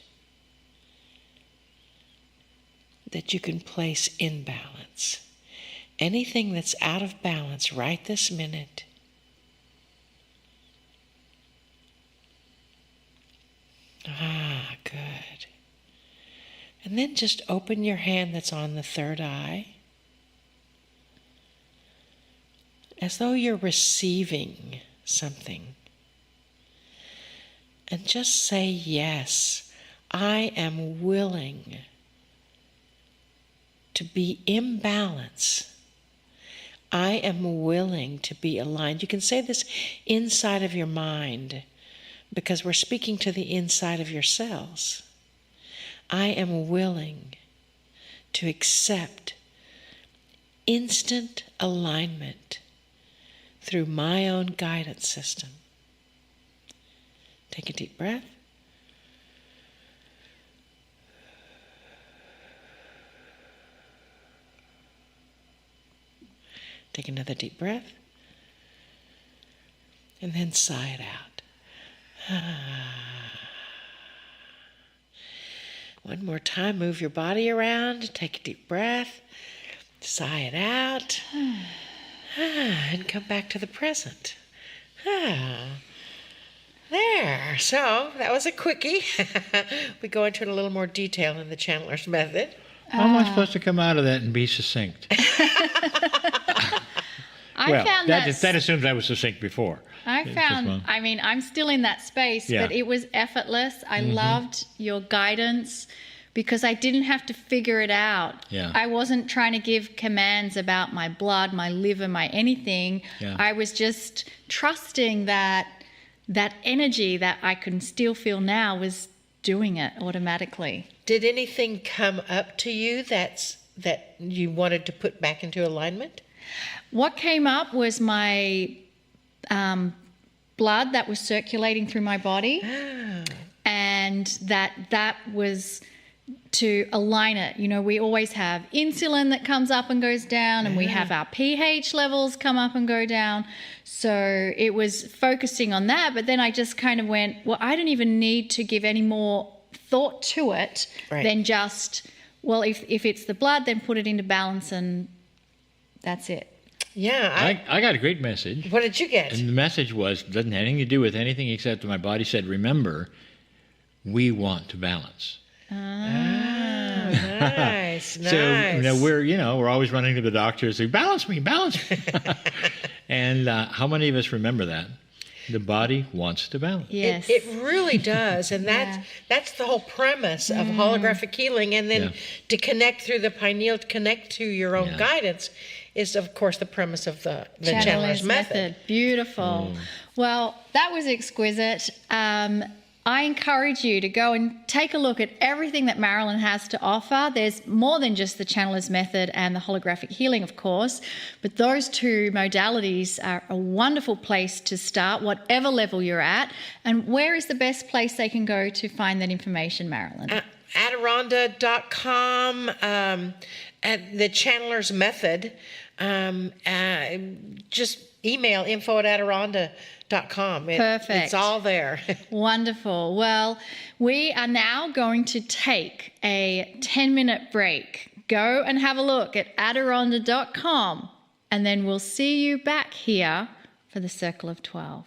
that you can place in balance. Anything that's out of balance right this minute. Ah, good. And then just open your hand that's on the third eye as though you're receiving something. And just say, yes, I am willing to be in balance. I am willing to be aligned. You can say this inside of your mind because we're speaking to the inside of your cells. I am willing to accept instant alignment through my own guidance system. Take a deep breath. Take another deep breath. And then sigh it out. One more time, move your body around. Take a deep breath. Sigh it out. And come back to the present. There. So that was a quickie. We go into it a little more detail in the Chandler's method. How am I supposed to come out of that and be succinct? I found that assumes I was succinct before. I mean, I'm still in that space, but it was effortless. I loved your guidance because I didn't have to figure it out. Yeah. I wasn't trying to give commands about my blood, my liver, my anything. Yeah. I was just trusting that energy that I can still feel now was doing it automatically. Did anything come up to you that you wanted to put back into alignment? What came up was my blood that was circulating through my body, and that was to align it. You know, we always have insulin that comes up and goes down, and we have our pH levels come up and go down. So it was focusing on that, but then I just kind of went, well, I don't even need to give any more thought to it than just, well, if it's the blood, then put it into balance and that's it. Yeah. I got a great message. What did you get? And the message doesn't have anything to do with anything except my body said, remember, we want to balance. Nice, nice. So we're always running to the doctor and saying, balance me. And how many of us remember that? The body wants to balance. Yes. It really does. And that's the whole premise of holographic healing. And then to connect through the pineal, to connect to your own guidance is, of course, the premise of the Channeler's Method. Beautiful. Well, that was exquisite. I encourage you to go and take a look at everything that Marilyn has to offer. There's more than just the Channeler's Method and the holographic healing, of course, but those two modalities are a wonderful place to start, whatever level you're at. And where is the best place they can go to find that information, Marilyn? Adironnda.com, at the Channeler's Method. Just email info@Adironnda.com. Perfect. It's all there. Wonderful. Well, we are now going to take a 10-minute break. Go and have a look at Adironnda.com, and then we'll see you back here for the Circle of 12.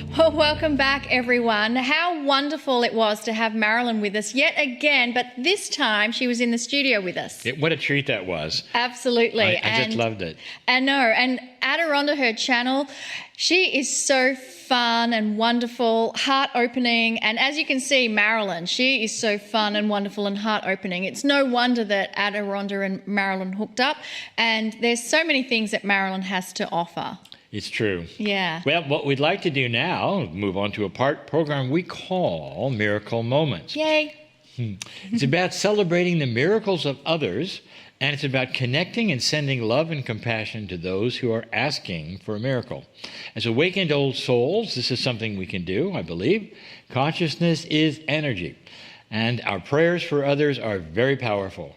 Well, welcome back, everyone. How wonderful it was to have Marilyn with us yet again, but this time she was in the studio with us. What a treat that was. Absolutely. I just loved it. I know. And Adironnda, her channel, she is so fun and wonderful, heart-opening. And as you can see, Marilyn, she is so fun and wonderful and heart-opening. It's no wonder that Adironnda and Marilyn hooked up. And there's so many things that Marilyn has to offer. It's true. Yeah. Well, what we'd like to do now, move on to a program we call Miracle Moments. Yay. It's about celebrating the miracles of others, and it's about connecting and sending love and compassion to those who are asking for a miracle. As awakened old souls, this is something we can do, I believe. Consciousness is energy, and our prayers for others are very powerful.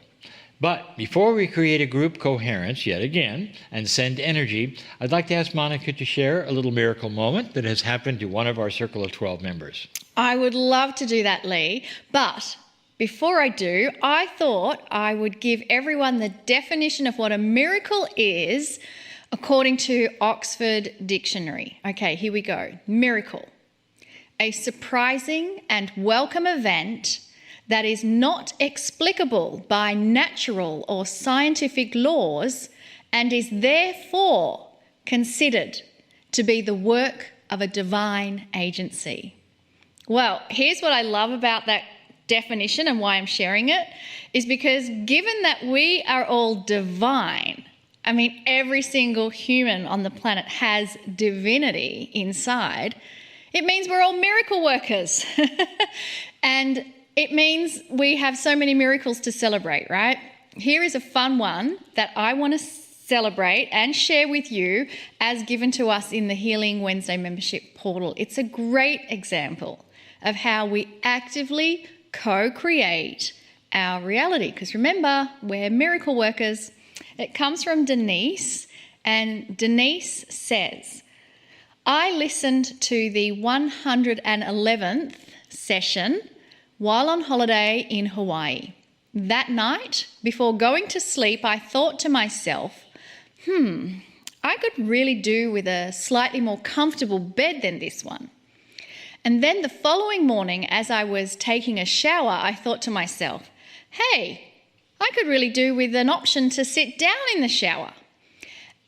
But before we create a group coherence yet again and send energy, I'd like to ask Monica to share a little miracle moment that has happened to one of our Circle of 12 members. I would love to do that, Lee. But before I do, I thought I would give everyone the definition of what a miracle is according to Oxford Dictionary. Okay, here we go. Miracle. A surprising and welcome event that is not explicable by natural or scientific laws and is therefore considered to be the work of a divine agency. Well, here's what I love about that definition and why I'm sharing it, is because given that we are all divine, I mean, every single human on the planet has divinity inside, it means we're all miracle workers. And it means we have so many miracles to celebrate, right? Here is a fun one that I want to celebrate and share with you as given to us in the Healing Wednesday membership portal. It's a great example of how we actively co-create our reality. Because remember, we're miracle workers. It comes from Denise, and Denise says, I listened to the 111th session while on holiday in Hawaii. That night, before going to sleep, I thought to myself, I could really do with a slightly more comfortable bed than this one. And then the following morning, as I was taking a shower, I thought to myself, hey, I could really do with an option to sit down in the shower.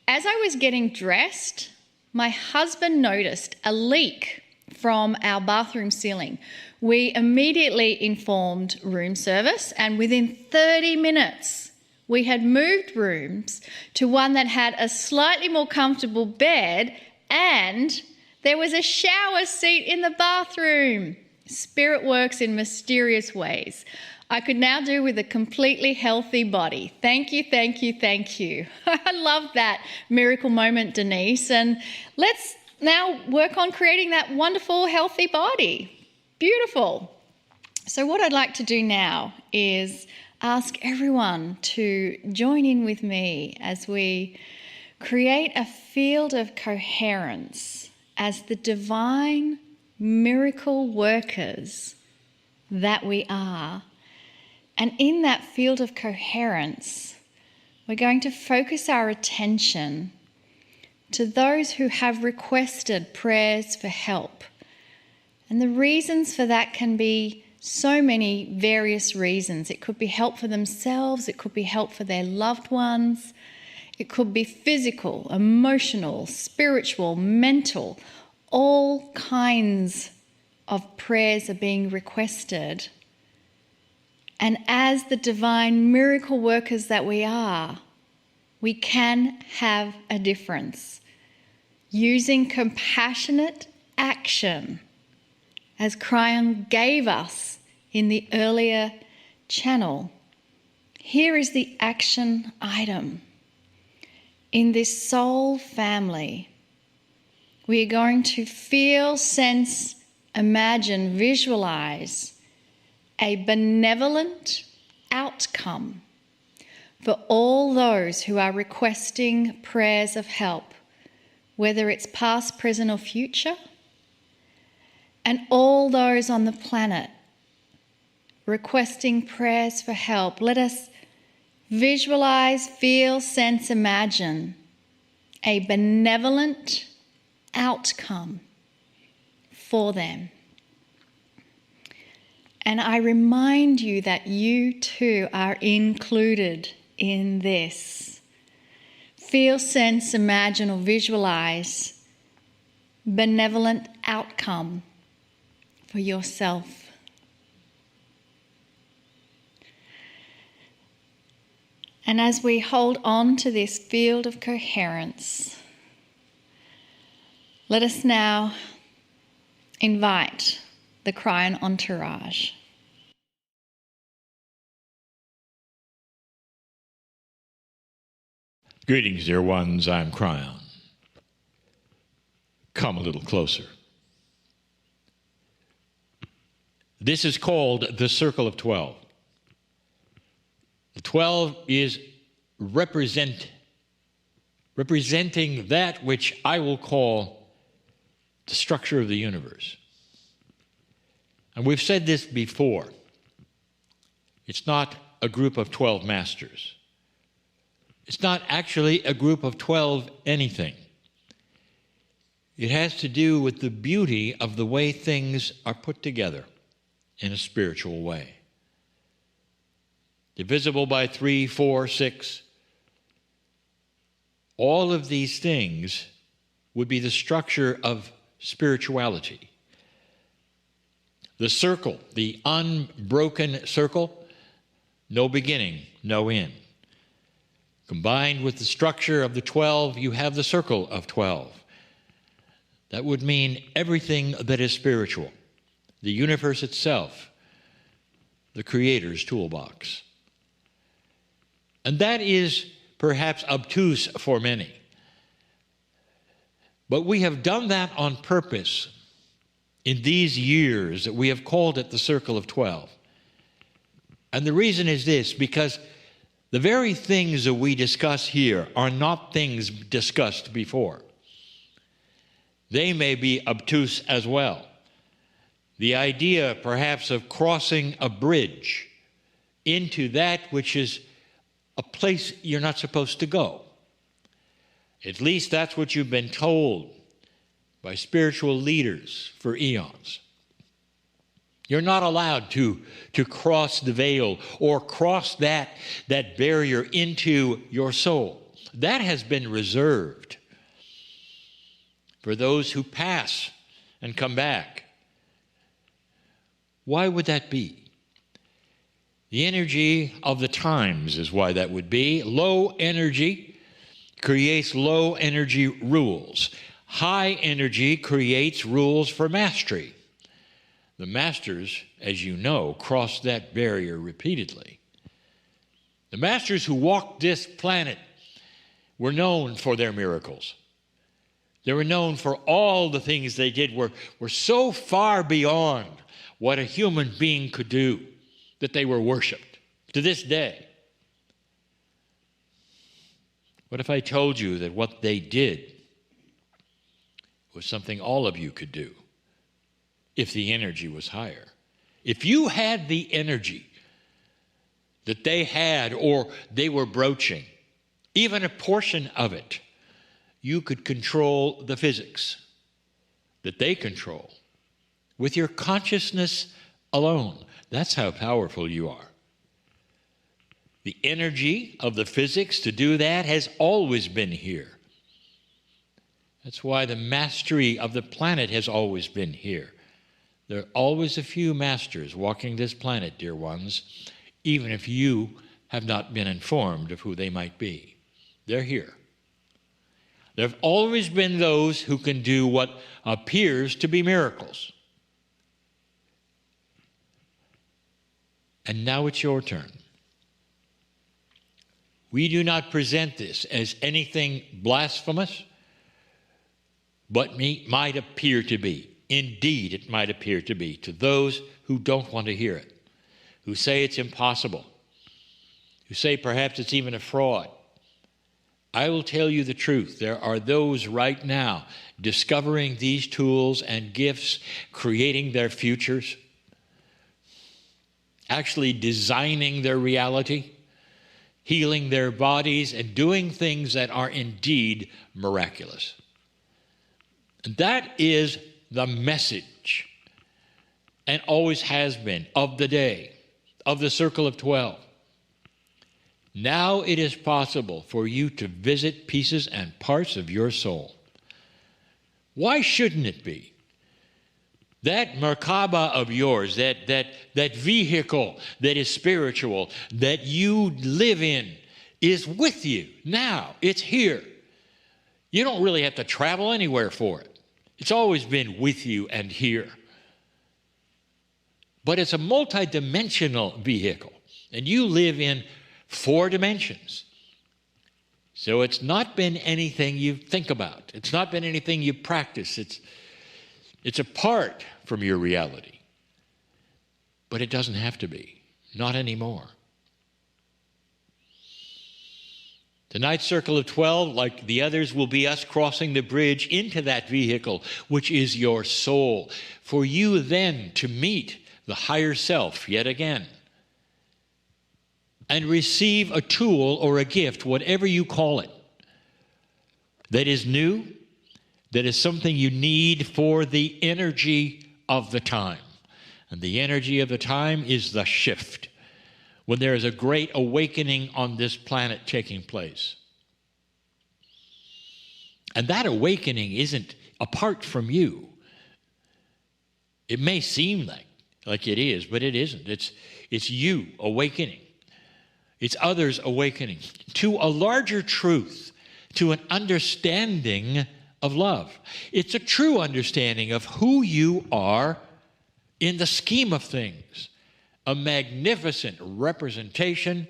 As I was getting dressed, my husband noticed a leak from our bathroom ceiling. We immediately informed room service, and within 30 minutes, we had moved rooms to one that had a slightly more comfortable bed, and there was a shower seat in the bathroom. Spirit works in mysterious ways. I could now do with a completely healthy body. Thank you, thank you, thank you. I love that miracle moment, Denise. And let's now work on creating that wonderful, healthy body. Beautiful. So what I'd like to do now is ask everyone to join in with me as we create a field of coherence as the divine miracle workers that we are. And in that field of coherence, we're going to focus our attention to those who have requested prayers for help. And the reasons for that can be so many various reasons. It could be help for themselves, it could be help for their loved ones, it could be physical, emotional, spiritual, mental. All kinds of prayers are being requested. And as the divine miracle workers that we are, we can have a difference using compassionate action, as kryon gave us in the earlier channel. Here is the action item. In this soul family, we are going to feel, sense, imagine, visualize a benevolent outcome for all those who are requesting prayers of help, whether it's past, present, or future, and all those on the planet requesting prayers for help. Let us visualize, feel, sense, imagine a benevolent outcome for them. And I remind you that you too are included in this. Feel, sense, imagine, or visualize benevolent outcome for yourself. And as we hold on to this field of coherence, let us now invite the kryon entourage. Greetings, dear ones. I'm Kryon. Come a little closer. This is called the Circle of 12. The 12 is representing that which I will call the structure of the universe. And we've said this before. It's not a group of 12 masters. It's not actually a group of 12 anything. It has to do with the beauty of the way things are put together in a spiritual way. Divisible by 3, 4, 6. All of these things would be the structure of spirituality. The circle, the unbroken circle, no beginning, no end. Combined with the structure of the 12, you have the circle of 12. That would mean everything that is spiritual, the universe itself, the Creator's toolbox. And that is perhaps obtuse for many. But we have done that on purpose in these years that we have called it the Circle of 12. And the reason is this, because the very things that we discuss here are not things discussed before. They may be obtuse as well. The idea, perhaps, of crossing a bridge into that which is a place you're not supposed to go. At least that's what you've been told by spiritual leaders for eons. You're not allowed to cross the veil or cross that barrier into your soul. That has been reserved for those who pass and come back. Why would that be? The energy of the times is why that would be. Low energy creates low energy rules. High energy creates rules for mastery. The masters, as you know, crossed that barrier repeatedly. The masters who walked this planet were known for their miracles. They were known for all the things they did were so far beyond what a human being could do that they were worshipped to this day. What if I told you that what they did was something all of you could do if the energy was higher? If you had the energy that they had or they were broaching, even a portion of it, you could control the physics that they control with your consciousness alone. That's how powerful you are. The energy of the physics to do that has always been here. That's why the mastery of the planet has always been here. There are always a few masters walking this planet, dear ones, even if you have not been informed of who they might be. They're here. There have always been those who can do what appears to be miracles. And now it's your turn. We do not present this as anything blasphemous, but might appear to be. Indeed, it might appear to be to those who don't want to hear it, who say it's impossible, who say perhaps it's even a fraud. I will tell you the truth. There are those right now discovering these tools and gifts, creating their futures, actually designing their reality, healing their bodies, and doing things that are indeed miraculous. And that is the message and always has been, of the day, of the circle of 12. Now it is possible for you to visit pieces and parts of your soul. Why shouldn't it be? That Merkaba of yours, that vehicle that is spiritual, that you live in, is with you now. It's here. You don't really have to travel anywhere for it. It's always been with you and here. But it's a multidimensional vehicle, and you live in 4 dimensions. So it's not been anything you think about. It's not been anything you practice. It's apart from your reality. But it doesn't have to be. Not anymore. Tonight's circle of 12, like the others, will be us crossing the bridge into that vehicle, which is your soul, for you then to meet the higher self yet again and receive a tool or a gift, whatever you call it, that is new, that is something you need for the energy of the time. And the energy of the time is the shift, when there is a great awakening on this planet taking place. And that awakening isn't apart from you. It may seem like it is, but it isn't. It's you awakening. It's others awakening to a larger truth, to an understanding of love. It's a true understanding of who you are in the scheme of things, a magnificent representation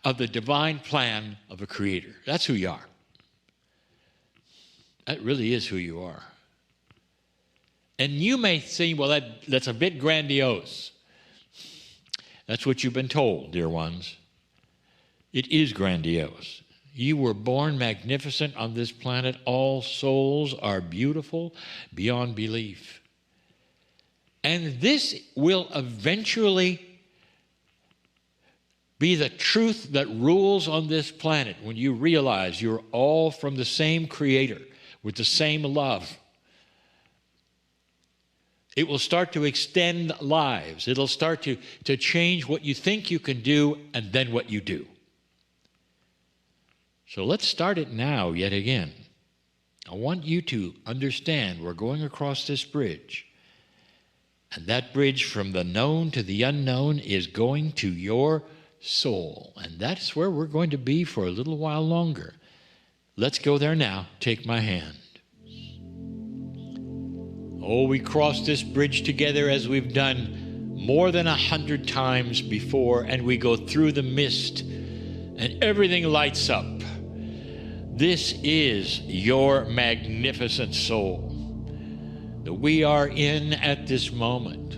of the divine plan of a creator. That's who you are. That really is who you are. And you may think, well, that's a bit grandiose. That's what you've been told, dear ones. It is grandiose. You were born magnificent on this planet. All souls are beautiful beyond belief. And this will eventually be the truth that rules on this planet when you realize you're all from the same creator with the same love. It will start to extend lives. It'll start to change what you think you can do and then what you do. So let's start it now yet again. I want you to understand we're going across this bridge. And that bridge from the known to the unknown is going to your soul. And that's where we're going to be for a little while longer. Let's go there now. Take my hand. Oh, we cross this bridge together as we've done more than 100 times before, and we go through the mist, and everything lights up. This is your magnificent soul that we are in at this moment.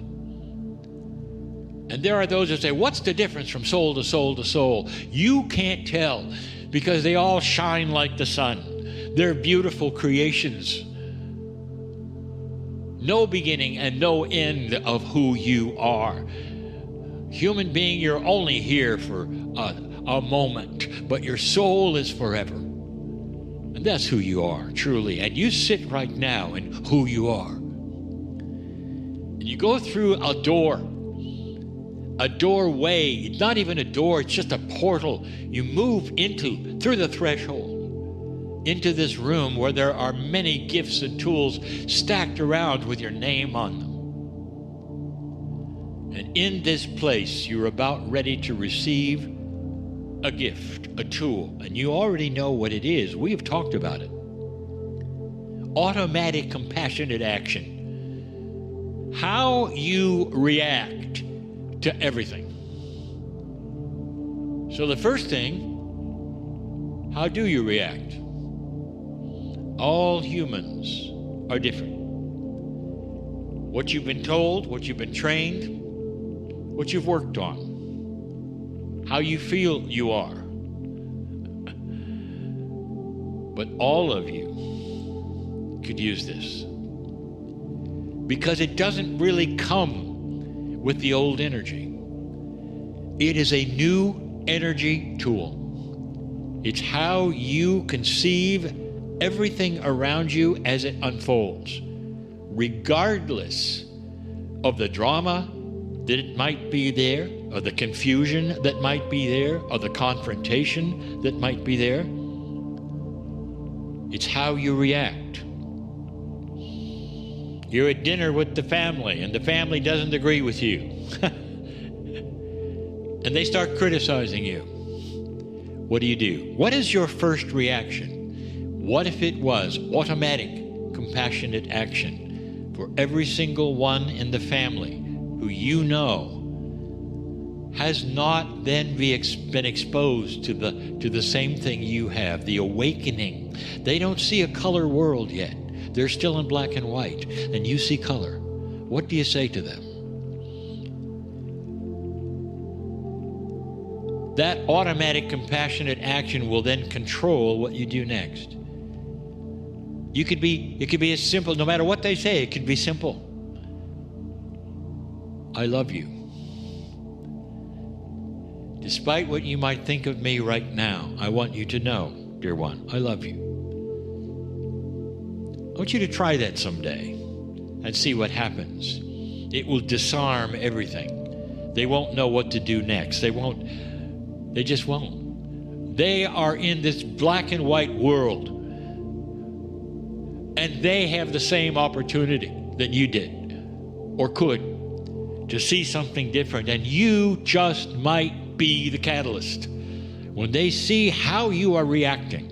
And there are those who say, what's the difference from soul to soul to soul? You can't tell because they all shine like the sun. They're beautiful creations. No beginning and no end of who you are. Human being, you're only here for a moment, but your soul is forever. And that's who you are, truly. And you sit right now in who you are. And you go through a door, a doorway. It's not even a door, it's just a portal. You move through the threshold, into this room where there are many gifts and tools stacked around with your name on them. And in this place, you're about ready to receive a gift, a tool, and you already know what it is. We have talked about it. Automatic compassionate action. How you react to everything. So the first thing, how do you react? All humans are different. What you've been told, what you've been trained, what you've worked on, how you feel you are. But all of you could use this because it doesn't really come with the old energy. It is a new energy tool. It's how you conceive everything around you as it unfolds, regardless of the drama that it might be there, or the confusion that might be there, or the confrontation that might be there. It's how you react. You're at dinner with the family, and the family doesn't agree with you. And they start criticizing you. What do? What is your first reaction? What if it was automatic, compassionate action for every single one in the family who you know has not then been exposed to the same thing you have, the awakening? They don't see a color world yet. They're still in black and white, and you see color. What do you say to them? That automatic compassionate action will then control what you do next. It could be as simple, no matter what they say, it could be simple. I love you. Despite what you might think of me right now, I want you to know, dear one, I love you. I want you to try that someday and see what happens. It will disarm everything. They won't know what to do next. They just won't. They are in this black and white world, and they have the same opportunity that you did or could to see something different, and you just might be the catalyst. When they see how you are reacting,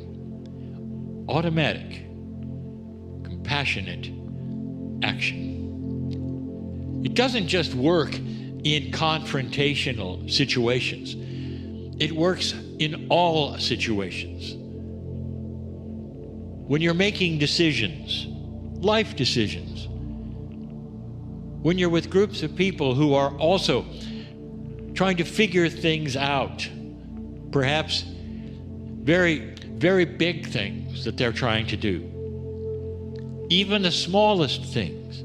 automatic, compassionate action. It doesn't just work in confrontational situations. It works in all situations. When you're making decisions, life decisions, when you're with groups of people who are also trying to figure things out, perhaps very, very big things that they're trying to do, even the smallest things.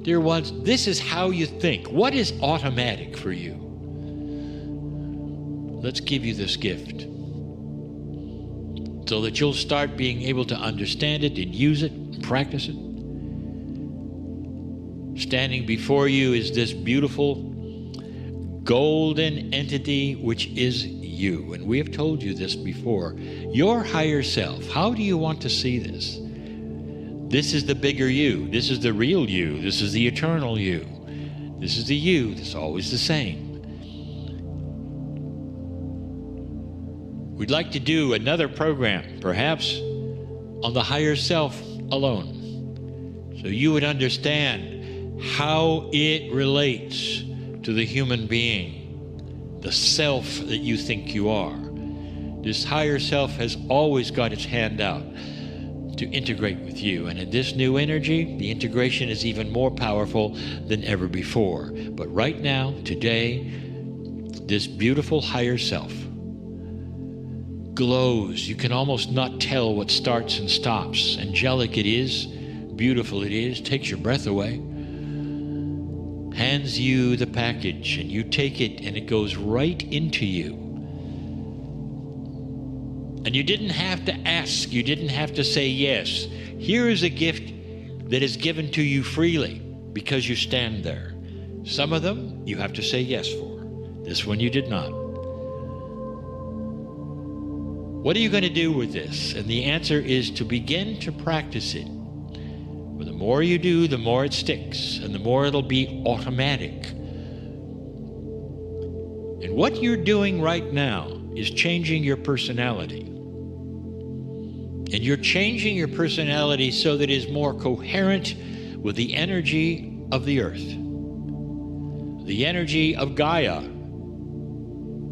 Dear ones, this is how you think. What is automatic for you? Let's give you this gift so that you'll start being able to understand it and use it and practice it. Standing before you is this beautiful golden entity, which is you. And we have told you this before. Your higher self. How do you want to see this? This is the bigger you. This is the real you. This is the eternal you. This is the you that's always the same. We'd like to do another program, perhaps on the higher self alone, so you would understand how it relates to the human being, the self that you think you are. This higher self has always got its hand out to integrate with you, and in this new energy, the integration is even more powerful than ever before. But right now, today, this beautiful higher self glows. You can almost not tell what starts and stops. Angelic it is, beautiful it is, takes your breath away, hands you the package, and you take it, and it goes right into you. And you didn't have to ask, you didn't have to say yes. Here is a gift that is given to you freely because you stand there. Some of them you have to say yes for. This one you did not. What are you going to do with this? And the answer is to begin to practice it. But the more you do, the more it sticks, and the more it'll be automatic. And what you're doing right now is changing your personality. And you're changing your personality so that it is more coherent with the energy of the earth, the energy of Gaia,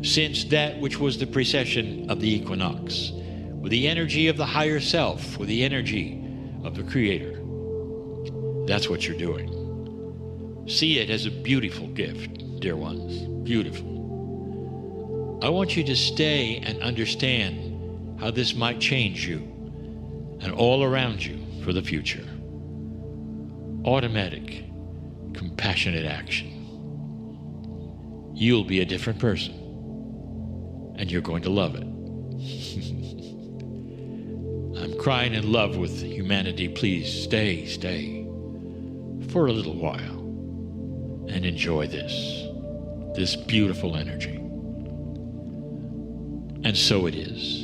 since that which was the precession of the equinox, with the energy of the higher self, with the energy of the Creator. That's what you're doing. See it as a beautiful gift, dear ones, beautiful. I want you to stay and understand how this might change you and all around you for the future. Automatic, compassionate action. You'll be a different person. And you're going to love it. I'm crying in love with humanity. Please stay for a little while and enjoy this beautiful energy. And so it is.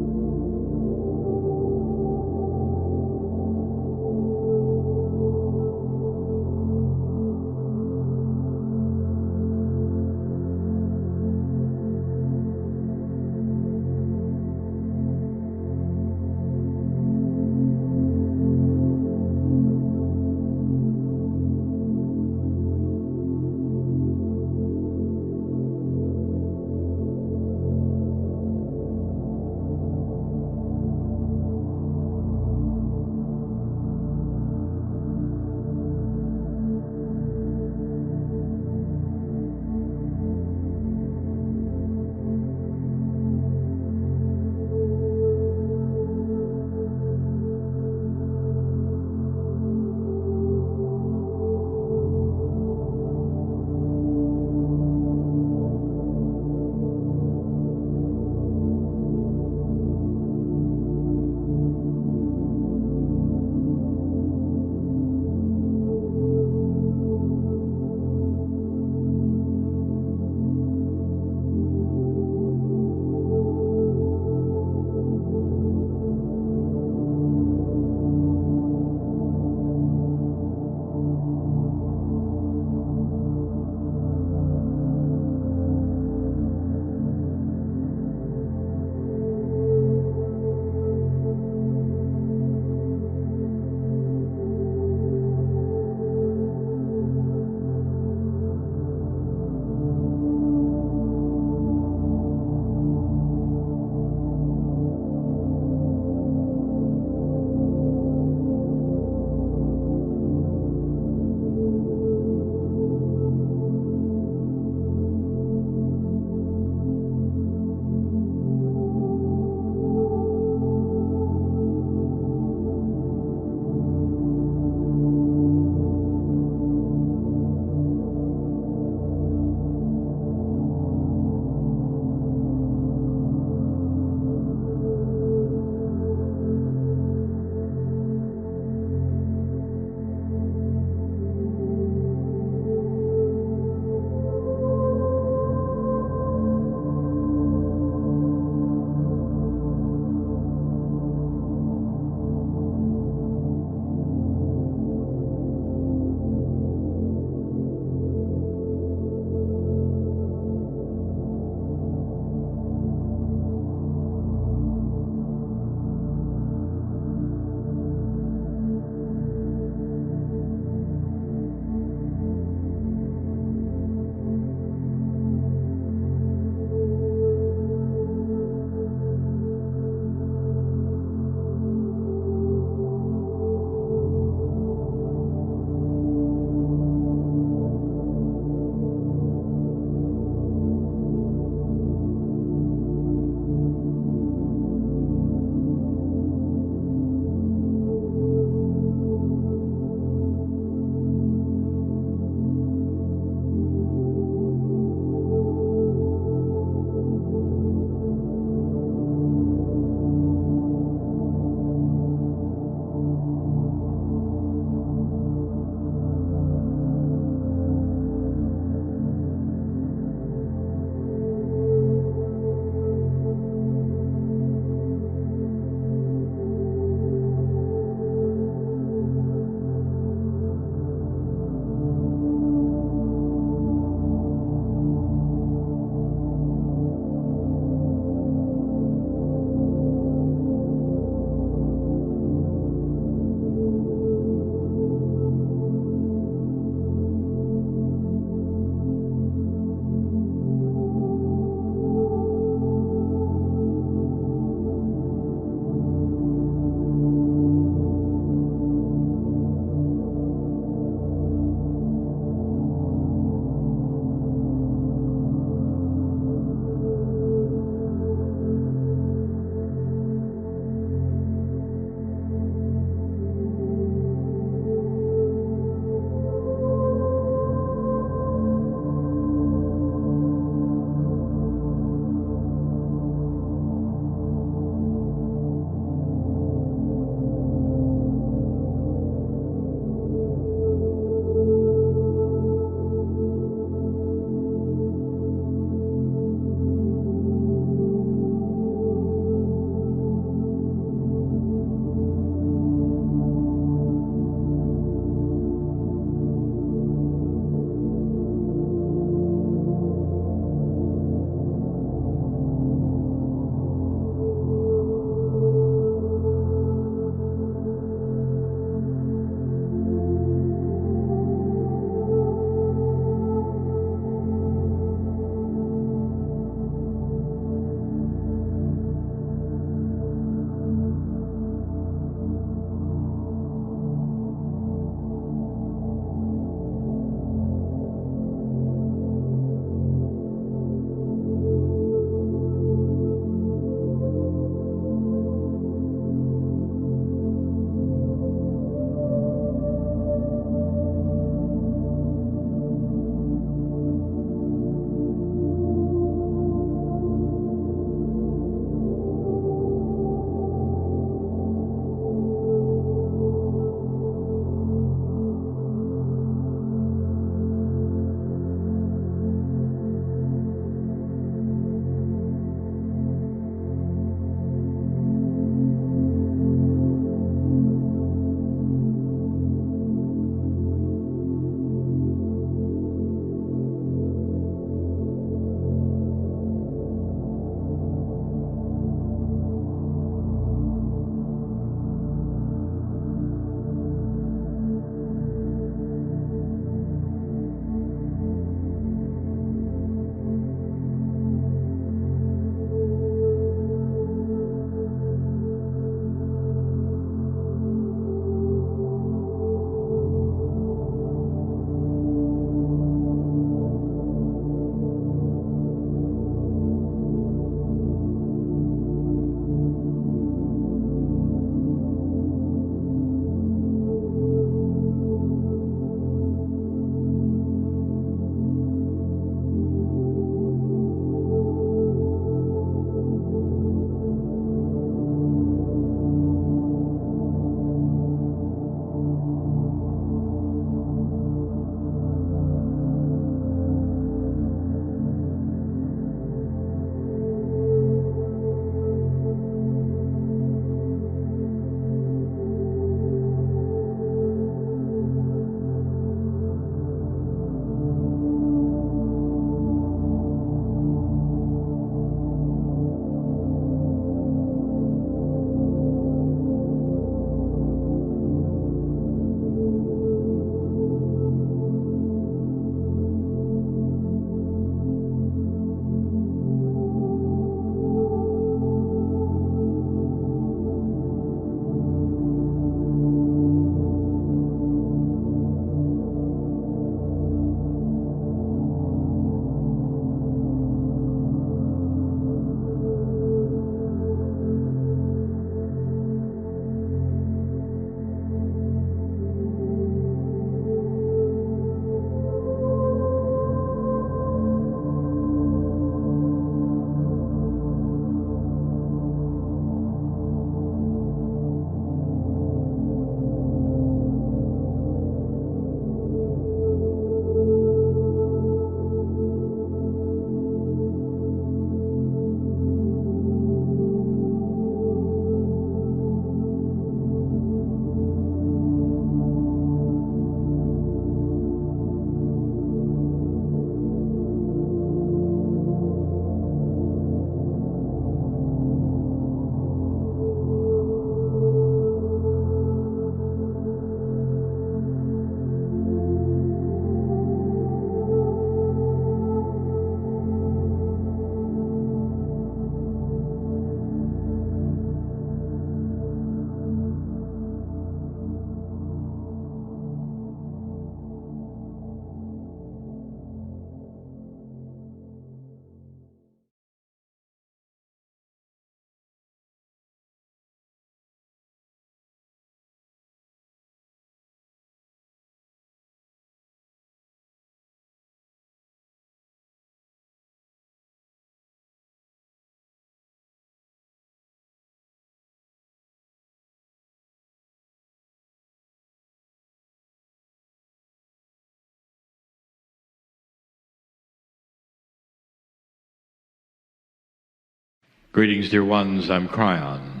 Greetings, dear ones. I'm Kryon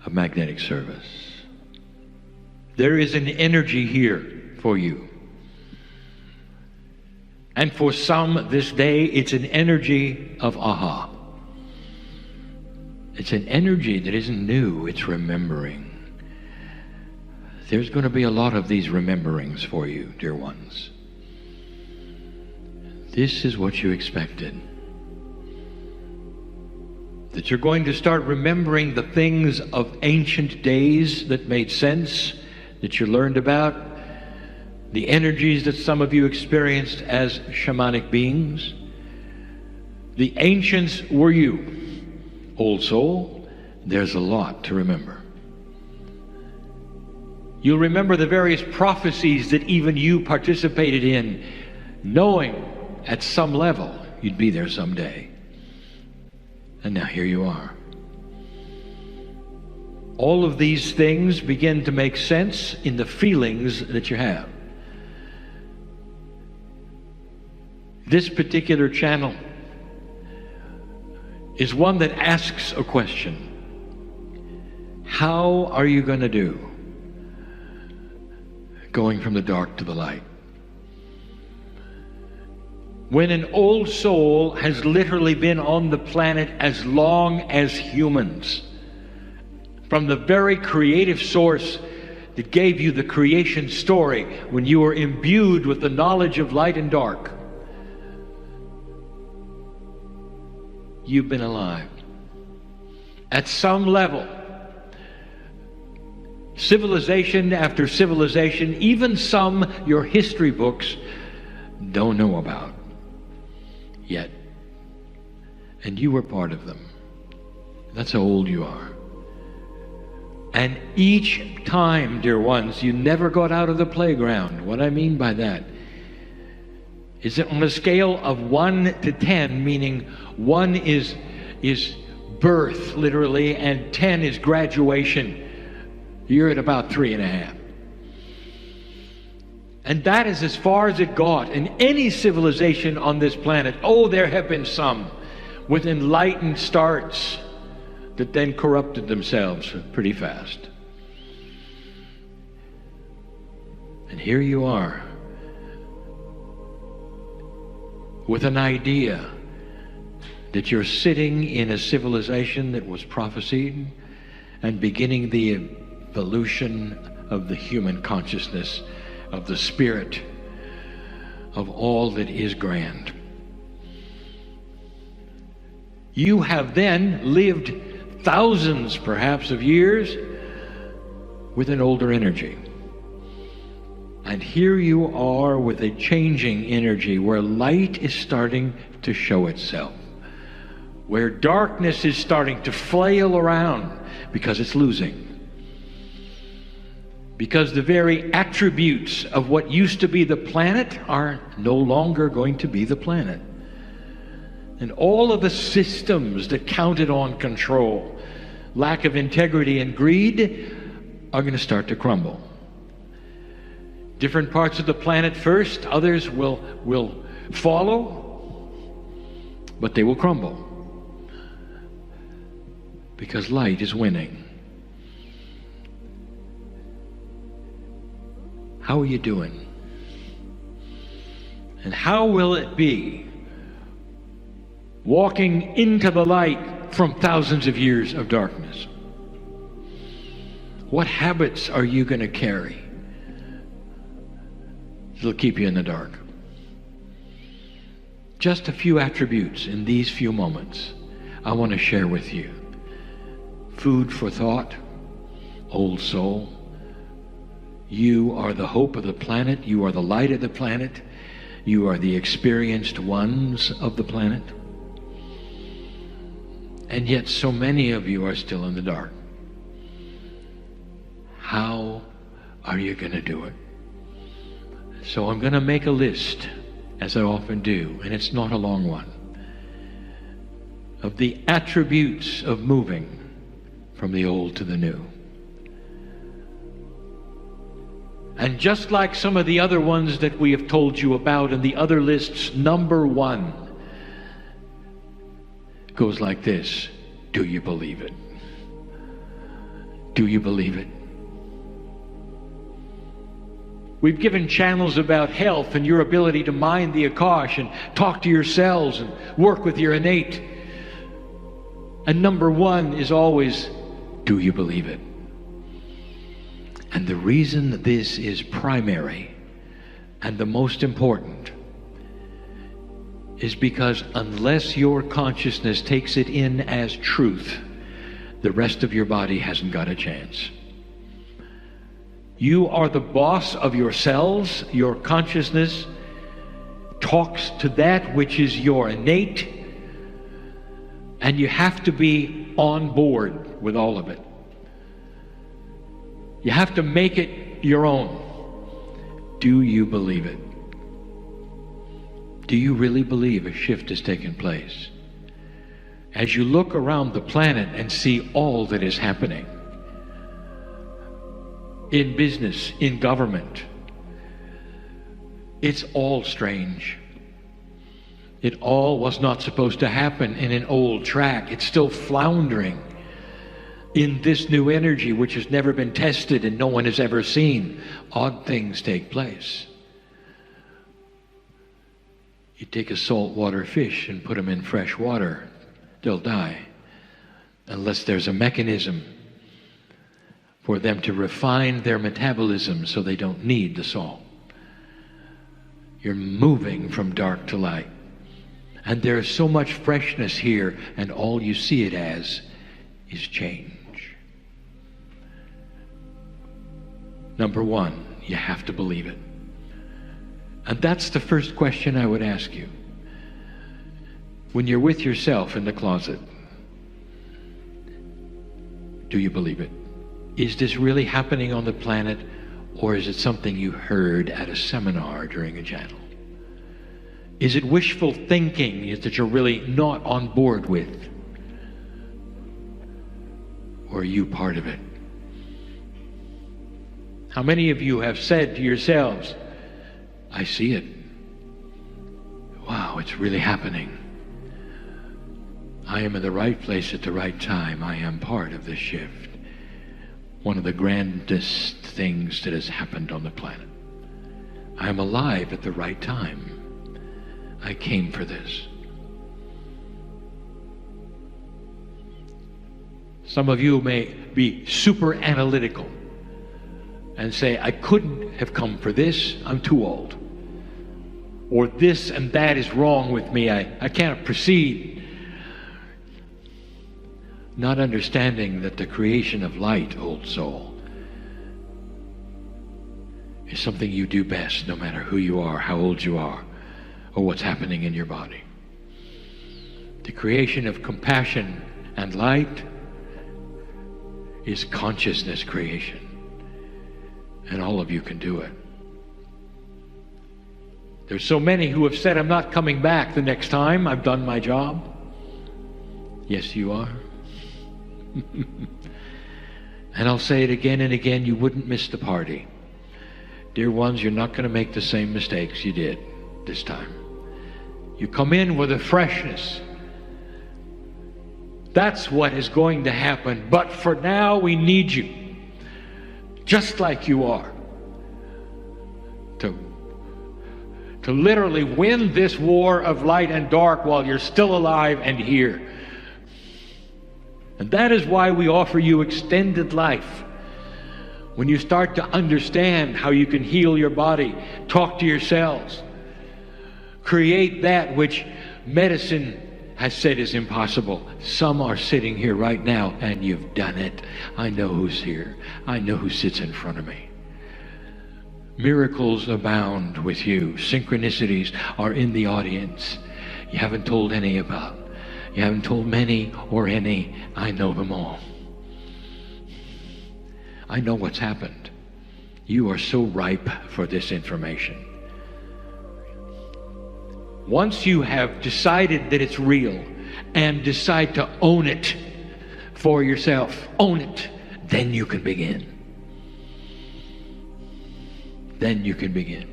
of Magnetic Service. There is an energy here for you. And for some this day, it's an energy of aha. It's an energy that isn't new, it's remembering. There's going to be a lot of these rememberings for you, dear ones. This is what you expected. That you're going to start remembering the things of ancient days that made sense, that you learned about, the energies that some of you experienced as shamanic beings. The ancients were you. Old soul, there's a lot to remember. You'll remember the various prophecies that even you participated in, knowing at some level you'd be there someday. And now here you are. All of these things begin to make sense in the feelings that you have. This particular channel is one that asks a question. How are you going to do going from the dark to the light? When an old soul has literally been on the planet as long as humans, from the very creative source that gave you the creation story when you were imbued with the knowledge of light and dark, you've been alive. At some level, civilization after civilization, even some your history books don't know about yet. And you were part of them. That's how old you are. And each time, dear ones, you never got out of the playground. What I mean by that is that on a scale of 1 to 10, meaning 1 is birth, literally, and 10 is graduation, you're at about 3.5. And that is as far as it got in any civilization on this planet. Oh, there have been some with enlightened starts that then corrupted themselves pretty fast. And here you are with an idea that you're sitting in a civilization that was prophesied and beginning the evolution of the human consciousness, of the spirit, of all that is grand. You have then lived thousands, perhaps, of years with an older energy. And here you are with a changing energy where light is starting to show itself, where darkness is starting to flail around because it's losing. Because the very attributes of what used to be the planet are no longer going to be the planet. And all of the systems that counted on control, lack of integrity, and greed are going to start to crumble. Different parts of the planet first, others will follow, but they will crumble. Because light is winning. How are you doing? And how will it be walking into the light from thousands of years of darkness? What habits are you going to carry that'll keep you in the dark? Just a few attributes in these few moments I want to share with you. Food for thought, old soul. You are the hope of the planet. You are the light of the planet. You are the experienced ones of the planet. And yet so many of you are still in the dark. How are you going to do it? So I'm going to make a list, as I often do, and it's not a long one, of the attributes of moving from the old to the new. And just like some of the other ones that we have told you about in the other lists, number 1, goes like this. Do you believe it? Do you believe it? We've given channels about health and your ability to mind the Akash and talk to your cells and work with your innate. And number one is always, do you believe it? And the reason this is primary and the most important is because unless your consciousness takes it in as truth, the rest of your body hasn't got a chance. You are the boss of your cells. Your consciousness talks to that which is your innate, and you have to be on board with all of it. You have to make it your own. Do you believe it? Do you really believe a shift has taken place? As you look around the planet and see all that is happening, in business, in government, it's all strange. It all was not supposed to happen in an old track. It's still floundering in this new energy which has never been tested and no one has ever seen. Odd things take place. You take a saltwater fish and put them in fresh water, they'll die unless there's a mechanism for them to refine their metabolism so they don't need the salt. You're moving from dark to light. And there is so much freshness here, and all you see it as is change. Number one, you have to believe it. And that's the first question I would ask you. When you're with yourself in the closet, do you believe it? Is this really happening on the planet, or is it something you heard at a seminar during a channel? Is it wishful thinking that you're really not on board with? Or are you part of it? How many of you have said to yourselves, I see it. Wow, it's really happening. I am in the right place at the right time. I am part of this shift. One of the grandest things that has happened on the planet. I am alive at the right time. I came for this. Some of you may be super analytical and say, I couldn't have come for this, I'm too old. Or this and that is wrong with me, I can't proceed. Not understanding that the creation of light, old soul, is something you do best no matter who you are, how old you are, or what's happening in your body. The creation of compassion and light is consciousness creation. And all of you can do it. There's so many who have said, I'm not coming back the next time. I've done my job. Yes, you are. And I'll say it again and again, you wouldn't miss the party. Dear ones, you're not going to make the same mistakes you did this time. You come in with a freshness. That's what is going to happen. But for now, we need you. Just like you are. To literally win this war of light and dark while you're still alive and here. And that is why we offer you extended life. When you start to understand how you can heal your body, talk to your cells, create that which medicine has said is impossible. Some are sitting here right now and you've done it. I know who's here. I know who sits in front of me. Miracles abound with you. Synchronicities are in the audience. You haven't told any about. You haven't told many or any. I know them all. I know what's happened. You are so ripe for this information. Once you have decided that it's real and decide to own it for yourself, own it, then you can begin. Then you can begin.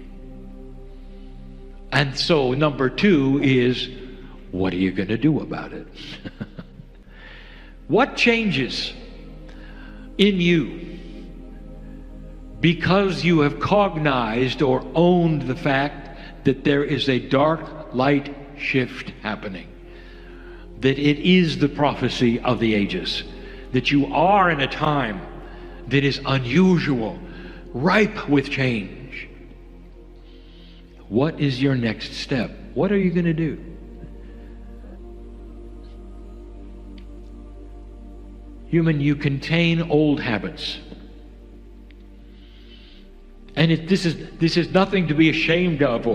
And so number two is, what are you going to do about it? What changes in you because you have cognized or owned the fact that there is a dark light shift happening? That it is the prophecy of the ages. That you are in a time that is unusual, ripe with change. What is your next step? What are you going to do? Human, you contain old habits. And this is nothing to be ashamed of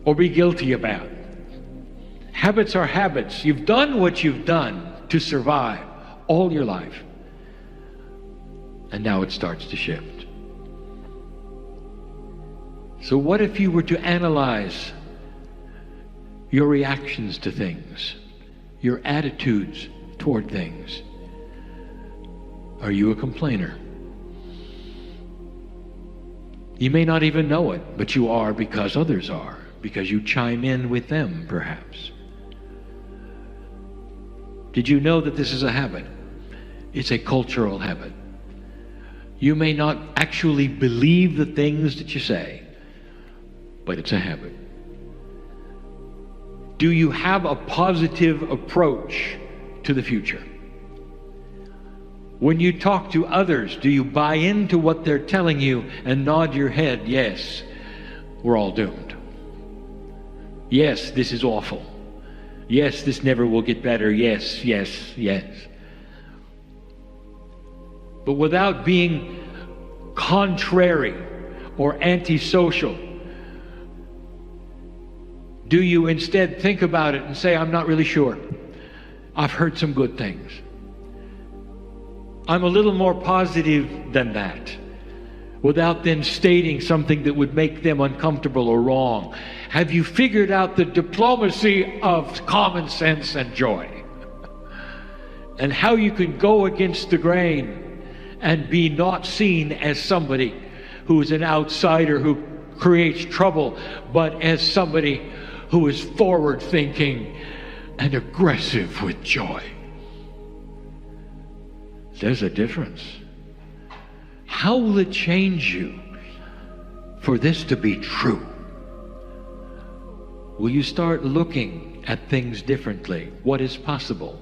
or be guilty about. Habits are habits. You've done what you've done to survive all your life. And now it starts to shift. So what if you were to analyze your reactions to things, your attitudes toward things? Are you a complainer? You may not even know it, but you are because others are, because you chime in with them, perhaps. Did you know that this is a habit? It's a cultural habit. You may not actually believe the things that you say, but it's a habit. Do you have a positive approach to the future? When you talk to others, do you buy into what they're telling you and nod your head, yes, we're all doomed. Yes, this is awful. Yes, this never will get better. Yes, yes, yes. But without being contrary or antisocial, do you instead think about it and say, I'm not really sure. I've heard some good things. I'm a little more positive than that, without then stating something that would make them uncomfortable or wrong. Have you figured out the diplomacy of common sense and joy? And how you can go against the grain and be not seen as somebody who is an outsider who creates trouble, but as somebody who is forward-thinking and aggressive with joy. There's a difference. How will it change you for this to be true? Will you start looking at things differently? What is possible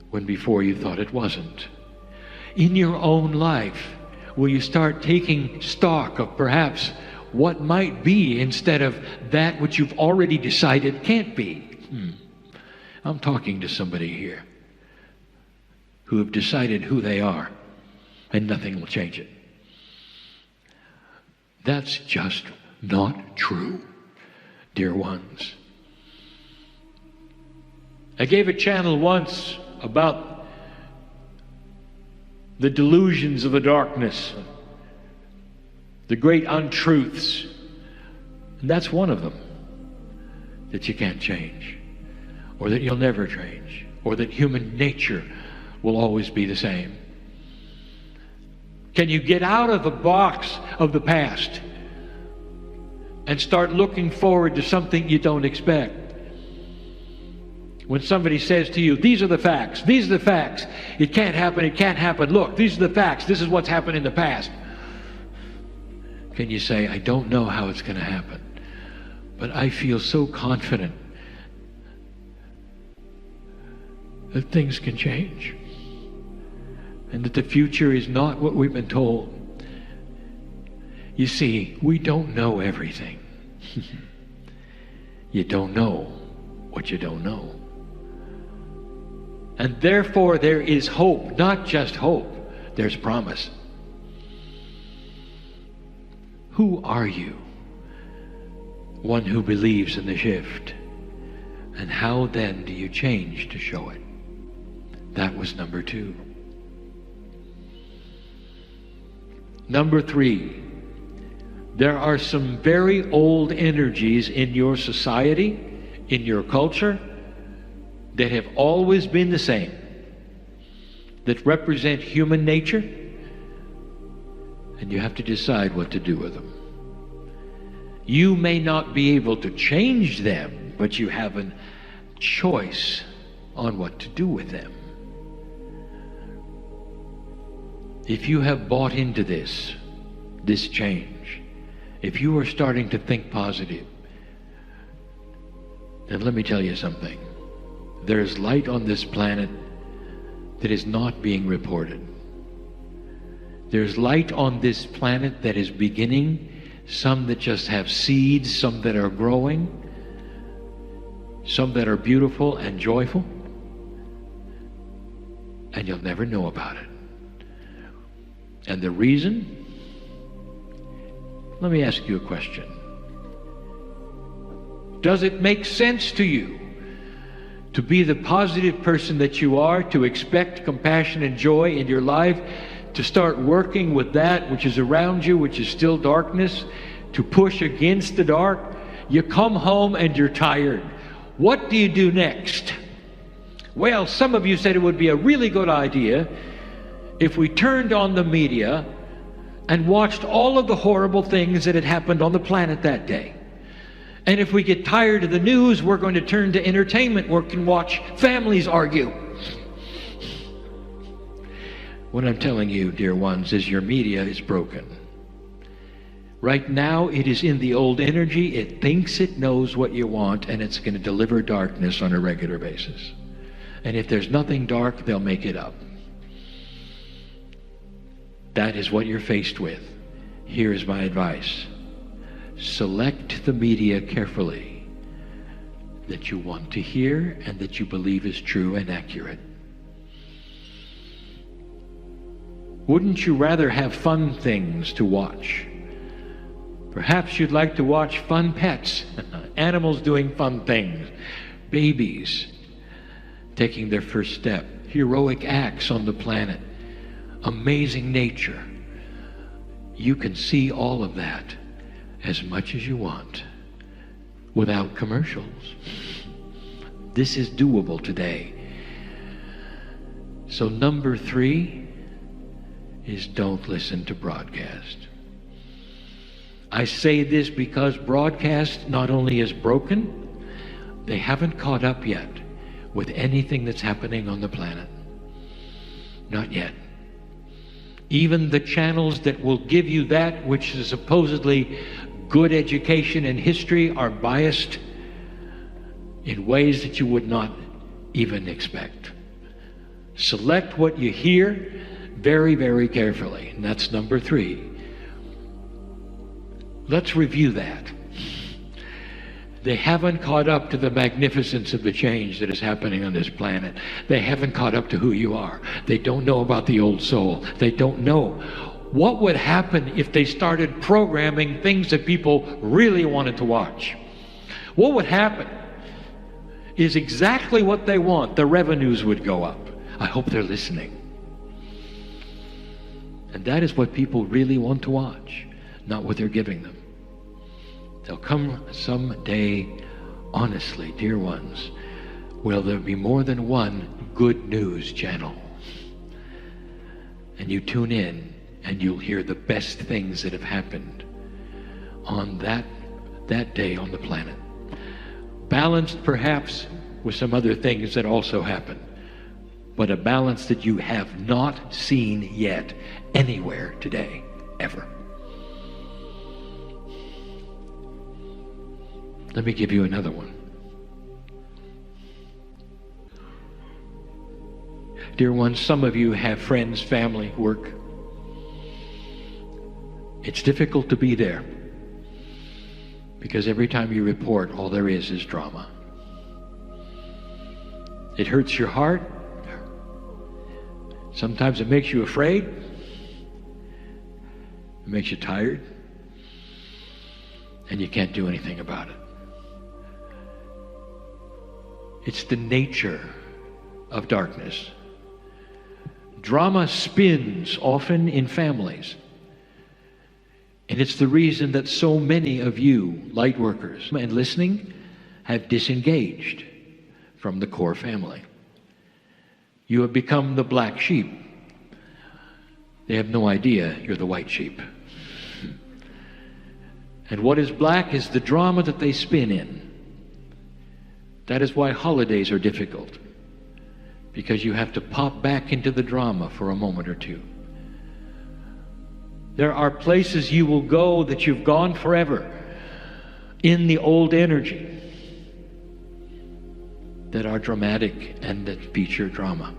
when before you thought it wasn't? In your own life, will you start taking stock of perhaps what might be instead of that which you've already decided can't be? I'm talking to somebody here who have decided who they are, and nothing will change it. That's just not true, dear ones. I gave a channel once about the delusions of the darkness, the great untruths, and that's one of them, that you can't change, or that you'll never change, or that human nature will always be the same. Can you get out of the box of the past and start looking forward to something you don't expect? When somebody says to you, these are the facts, these are the facts, it can't happen, look, these are the facts, this is what's happened in the past. Can you say, I don't know how it's going to happen, but I feel so confident that things can change, and that the future is not what we've been told. You see, we don't know everything. You don't know what you don't know. And therefore there is hope, not just hope, there's promise. Who are you? One who believes in the shift. And how then do you change to show it? That was number 2. Number 3, there are some very old energies in your society, in your culture, that have always been the same, that represent human nature, and you have to decide what to do with them. You may not be able to change them, but you have a choice on what to do with them. If you have bought into this change, if you are starting to think positive, then let me tell you something. There's light on this planet that is not being reported. There's light on this planet that is beginning, some that just have seeds, some that are growing, some that are beautiful and joyful, and you'll never know about it. And the reason? Let me ask you a question. Does it make sense to you to be the positive person that you are, to expect compassion and joy in your life, to start working with that which is around you, which is still darkness, to push against the dark? You come home and you're tired. What do you do next? Well, some of you said it would be a really good idea if we turned on the media and watched all of the horrible things that had happened on the planet that day. And if we get tired of the news, we're going to turn to entertainment where we can watch families argue. What I'm telling you, dear ones, is your media is broken. Right now, it is in the old energy. It thinks it knows what you want, and it's going to deliver darkness on a regular basis. And if there's nothing dark, they'll make it up. That is what you're faced with. Here is my advice. Select the media carefully that you want to hear and that you believe is true and accurate. Wouldn't you rather have fun things to watch? Perhaps you'd like to watch fun pets, animals doing fun things, babies taking their first step, heroic acts on the planet, amazing nature. You can see all of that as much as you want without commercials. This is doable today. So number 3 is don't listen to broadcast. I say this because broadcast not only is broken, they haven't caught up yet with anything that's happening on the planet. Not yet. Even the channels that will give you that which is supposedly good education and history are biased in ways that you would not even expect. Select what you hear very, very carefully. And that's number 3. Let's review that. They haven't caught up to the magnificence of the change that is happening on this planet. They haven't caught up to who you are. They don't know about the old soul. They don't know what would happen if they started programming things that people really wanted to watch. What would happen is exactly what they want. The revenues would go up. I hope they're listening. And that is what people really want to watch, not what they're giving them. There'll come some day, honestly, dear ones, will there be more than one good news channel. And you tune in and you'll hear the best things that have happened on that day on the planet. Balanced perhaps with some other things that also happen, but a balance that you have not seen yet anywhere today, ever. Let me give you another one. Dear ones, some of you have friends, family, work. It's difficult to be there because every time you report, all there is drama. It hurts your heart. Sometimes it makes you afraid. It makes you tired. And you can't do anything about it. It's the nature of darkness. Drama spins often in families. And it's the reason that so many of you, light workers and listening, have disengaged from the core family. You have become the black sheep. They have no idea you're the white sheep. And what is black is the drama that they spin in. That is why holidays are difficult. because you have to pop back into the drama for a moment or two. There are places you will go that you've gone forever in the old energy that are dramatic and that feature drama.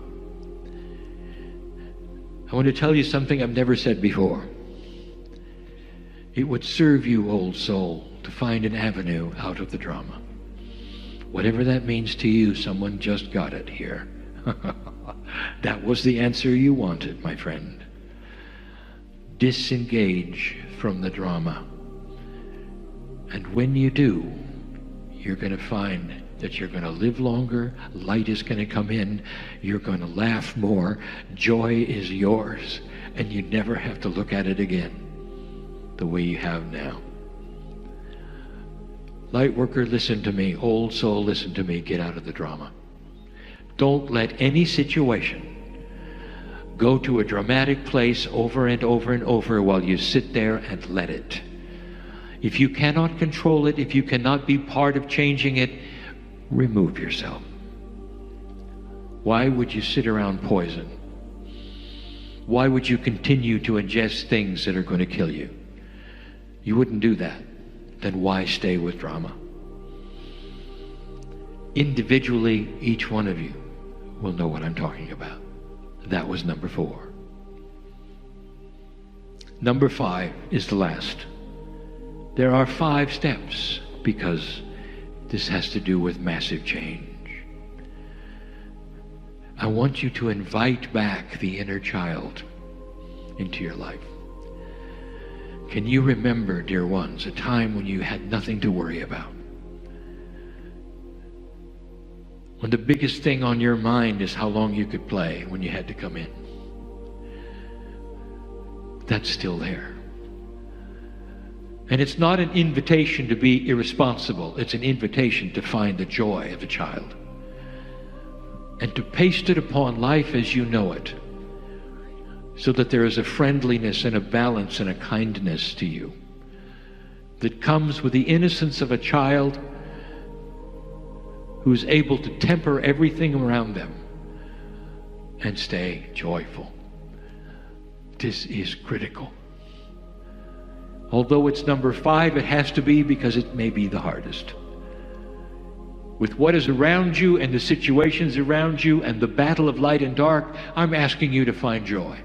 I want to tell you something I've never said before. It would serve you, old soul, to find an avenue out of the drama. Whatever that means to you, someone just got it here. That was the answer you wanted, my friend. Disengage from the drama. And when you do, you're going to find that you're going to live longer, light is going to come in, you're going to laugh more, joy is yours, and you never have to look at it again the way you have now. Lightworker, listen to me. Old soul, listen to me. Get out of the drama. Don't let any situation go to a dramatic place over and over and over while you sit there and let it. If you cannot control it, if you cannot be part of changing it, remove yourself. Why would you sit around poison? Why would you continue to ingest things that are going to kill you? You wouldn't do that. Then why stay with drama? Individually, each one of you will know what I'm talking about. That was number 4. Number 5 is the last. There are 5 steps because this has to do with massive change. I want you to invite back the inner child into your life. Can you remember, dear ones, a time when you had nothing to worry about? When the biggest thing on your mind is how long you could play when you had to come in. That's still there. And it's not an invitation to be irresponsible. It's an invitation to find the joy of a child. And to paste it upon life as you know it, so that there is a friendliness and a balance and a kindness to you that comes with the innocence of a child who's able to temper everything around them and stay joyful. This is critical. Although it's number 5, it has to be because it may be the hardest. With what is around you and the situations around you and the battle of light and dark, I'm asking you to find joy.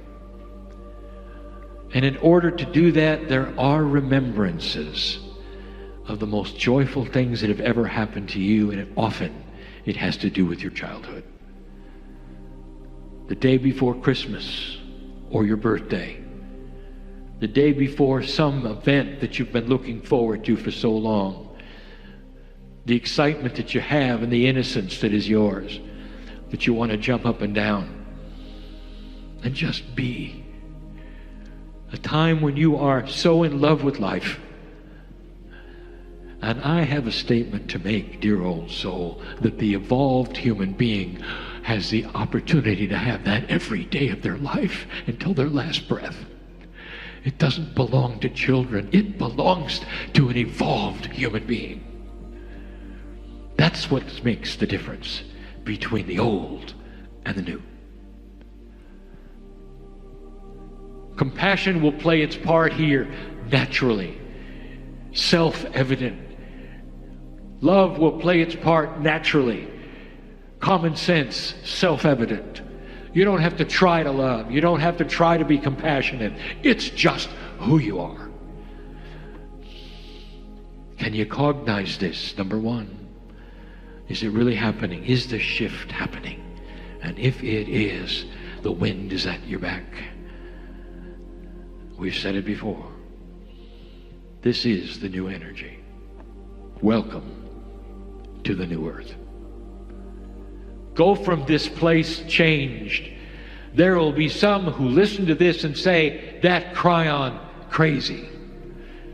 And in order to do that, there are remembrances of the most joyful things that have ever happened to you, and often it has to do with your childhood. The day before Christmas or your birthday, the day before some event that you've been looking forward to for so long, the excitement that you have and the innocence that is yours, that you want to jump up and down and just be. A time when you are so in love with life. And I have a statement to make, dear old soul, that the evolved human being has the opportunity to have that every day of their life until their last breath. It doesn't belong to children. It belongs to an evolved human being. That's what makes the difference between the old and the new. Compassion will play its part here naturally, self-evident. Love will play its part naturally. Common sense, self-evident. You don't have to try to love. You don't have to try to be compassionate. It's just who you are. Can you cognize this? Number 1. Is it really happening? Is the shift happening? And if it is, the wind is at your back. We've said it before. This is the new energy. Welcome to the new earth. Go from this place changed. There will be some who listen to this and say, that kryon, crazy.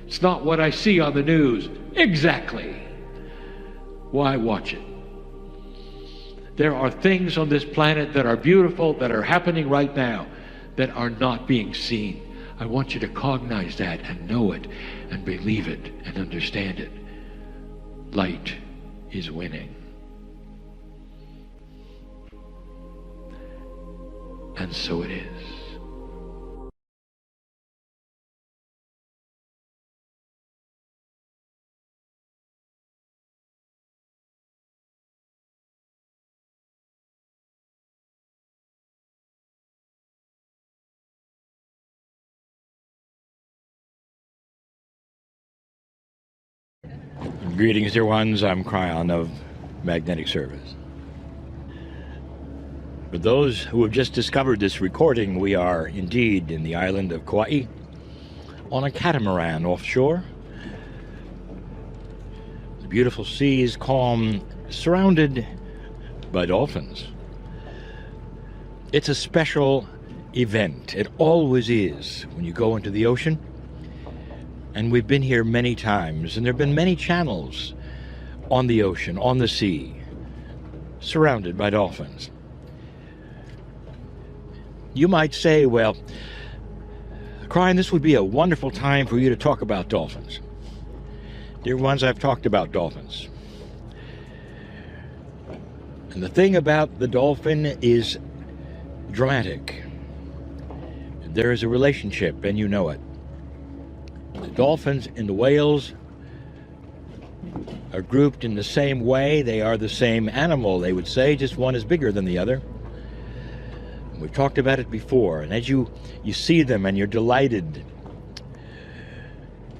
It's not what I see on the news. Exactly. Why watch it? There are things on this planet that are beautiful, that are happening right now, that are not being seen. I want you to cognize that and know it and believe it and understand it. Light is winning. And so it is. Greetings, dear ones. I'm Kryon of Magnetic Service. For those who have just discovered this recording, we are indeed in the island of Kauai on a catamaran offshore. The beautiful sea is calm, surrounded by dolphins. It's a special event. It always is when you go into the ocean. And we've been here many times, and there have been many channels on the ocean, on the sea, surrounded by dolphins. You might say, well, Kryon, this would be a wonderful time for you to talk about dolphins. Dear ones, I've talked about dolphins. And the thing about the dolphin is dramatic. There is a relationship, and you know it. The dolphins and the whales are grouped in the same way. They are the same animal, they would say, just one is bigger than the other. We've talked about it before, and as you see them and you're delighted,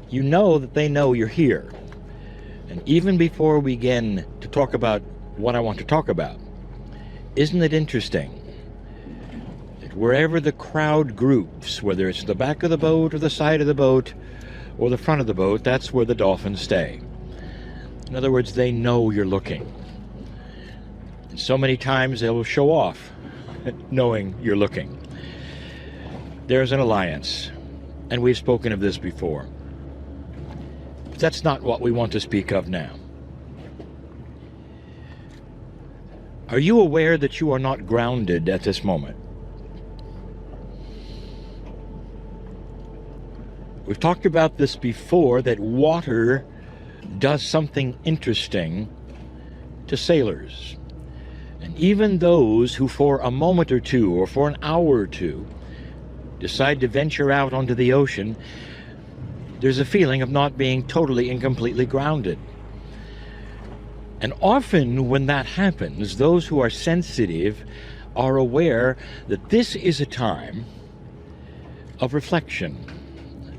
you know that they know you're here. And even before we begin to talk about what I want to talk about, isn't it interesting that wherever the crowd groups, whether it's the back of the boat or the side of the boat, or the front of the boat, that's where the dolphins stay. In other words, they know you're looking. And so many times they will show off knowing you're looking. There's an alliance, and we've spoken of this before. But that's not what we want to speak of now. Are you aware that you are not grounded at this moment? We've talked about this before, that water does something interesting to sailors. And even those who for a moment or two, or for an hour or two, decide to venture out onto the ocean, there's a feeling of not being totally and completely grounded. And often when that happens, those who are sensitive are aware that this is a time of reflection.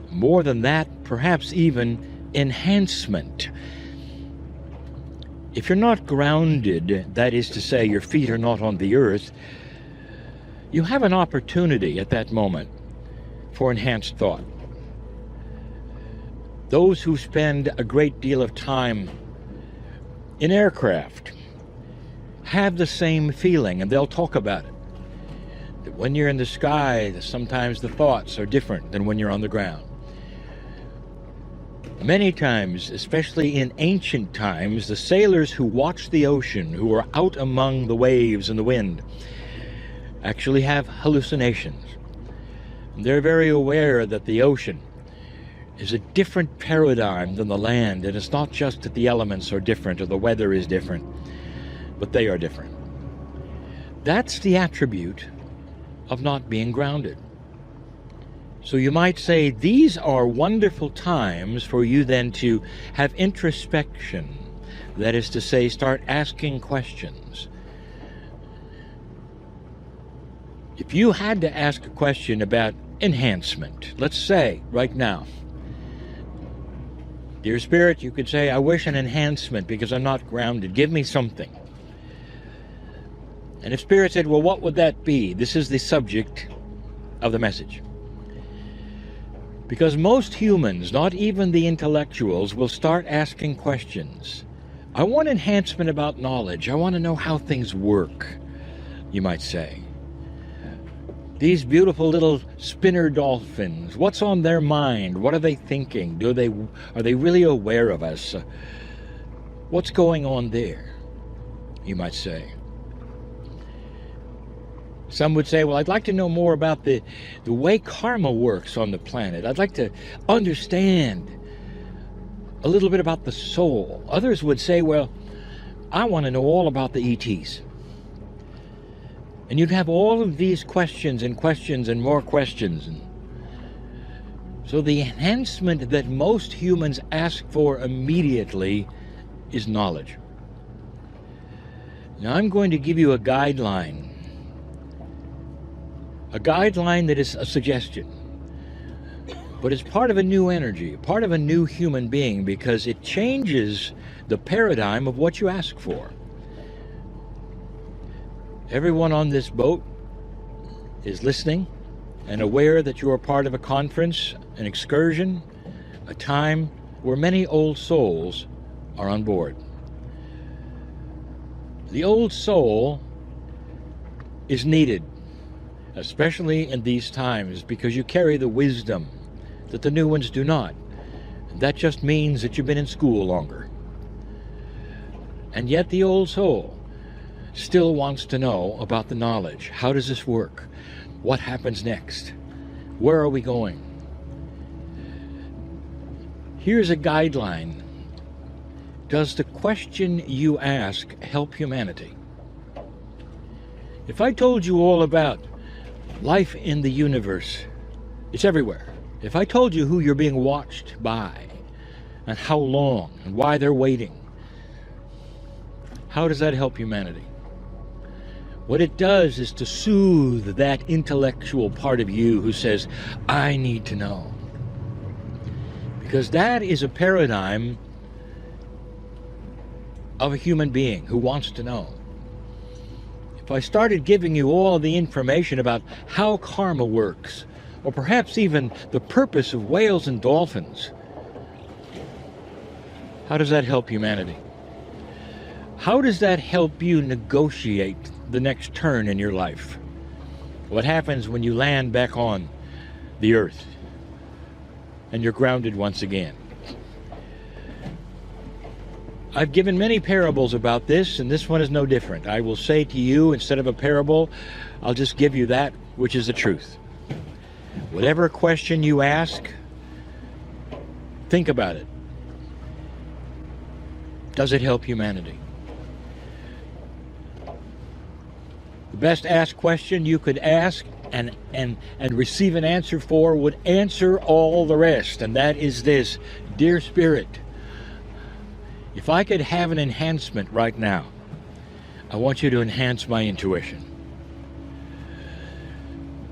More than that, perhaps even enhancement. If you're not grounded, that is to say, your feet are not on the earth, you have an opportunity at that moment for enhanced thought. Those who spend a great deal of time in aircraft have the same feeling, and they'll talk about it. That when you're in the sky, sometimes the thoughts are different than when you're on the ground. Many times, especially in ancient times, the sailors who watch the ocean, who are out among the waves and the wind, actually have hallucinations. They're very aware that the ocean is a different paradigm than the land, and it's not just that the elements are different or the weather is different, but they are different. That's the attribute of not being grounded. So you might say these are wonderful times for you then to have introspection. That is to say, start asking questions. If you had to ask a question about enhancement, let's say right now, dear Spirit, you could say, I wish an enhancement because I'm not grounded. Give me something. And if Spirit said, well, what would that be? This is the subject of the message. Because most humans, not even the intellectuals, will start asking questions. I want enhancement about knowledge. I want to know how things work, you might say. These beautiful little spinner dolphins, what's on their mind? What are they thinking? Are they really aware of us? What's going on there, you might say. Some would say, well, I'd like to know more about the way karma works on the planet. I'd like to understand a little bit about the soul. Others would say, well, I want to know all about the ETs. And you'd have all of these questions and questions and more questions. So the enhancement that most humans ask for immediately is knowledge. Now I'm going to give you a guideline that is a suggestion, but it's part of a new energy, part of a new human being, because it changes the paradigm of what you ask for. Everyone on this boat is listening and aware that you are part of a conference, an excursion, a time where many old souls are on board. The old soul is needed, especially in these times, because you carry the wisdom that the new ones do not. That just means that you've been in school longer. And yet the old soul still wants to know about the knowledge. How does this work? What happens next? Where are we going? Here's a guideline. Does the question you ask help humanity? If I told you all about life in the universe, it's everywhere. If I told you who you're being watched by, and how long, and why they're waiting, how does that help humanity? What it does is to soothe that intellectual part of you who says, I need to know. Because that is a paradigm of a human being who wants to know. If I started giving you all the information about how karma works, or perhaps even the purpose of whales and dolphins, how does that help humanity? How does that help you negotiate the next turn in your life? What happens when you land back on the earth and you're grounded once again? I've given many parables about this, and this one is no different. I will say to you, instead of a parable, I'll just give you that which is the truth. Whatever question you ask, think about it. Does it help humanity? The best asked question you could ask and receive an answer for would answer all the rest, and that is this: Dear Spirit, if I could have an enhancement right now, I want you to enhance my intuition.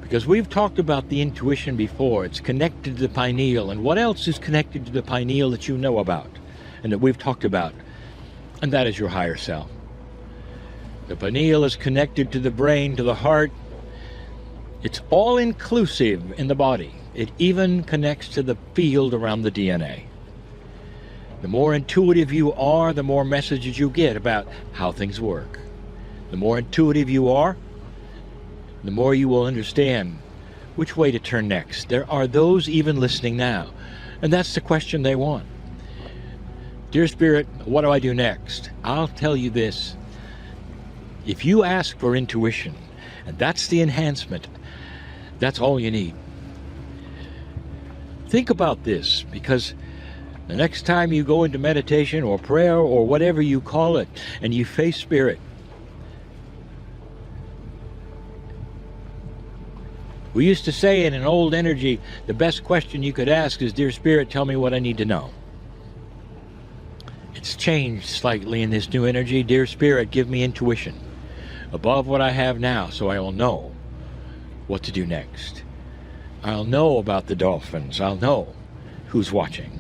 Because we've talked about the intuition before. It's connected to the pineal. And what else is connected to the pineal that you know about and that we've talked about? And that is your higher self. The pineal is connected to the brain, to the heart. It's all inclusive in the body. It even connects to the field around the DNA. The more intuitive you are, the more messages you get about how things work. The more intuitive you are, the more you will understand which way to turn next. There are those even listening now, and that's the question they want. Dear Spirit, what do I do next? I'll tell you this. If you ask for intuition, and that's the enhancement, that's all you need. Think about this, because the next time you go into meditation or prayer or whatever you call it, and you face Spirit, we used to say in an old energy, the best question you could ask is, Dear Spirit, tell me what I need to know. It's changed slightly in this new energy. Dear Spirit, give me intuition above what I have now, so I will know what to do next. I'll know about the dolphins. I'll know who's watching.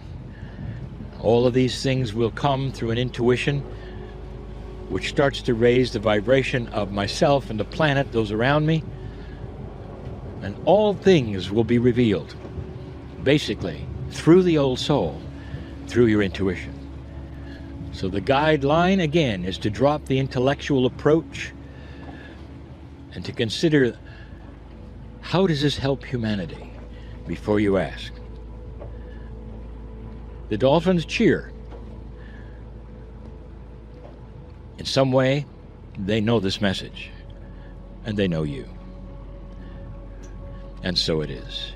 All of these things will come through an intuition which starts to raise the vibration of myself and the planet, those around me, and all things will be revealed, basically, through the old soul, through your intuition. So the guideline, again, is to drop the intellectual approach and to consider, how does this help humanity, before you ask. The dolphins cheer. In some way, they know this message, and they know you. And so it is.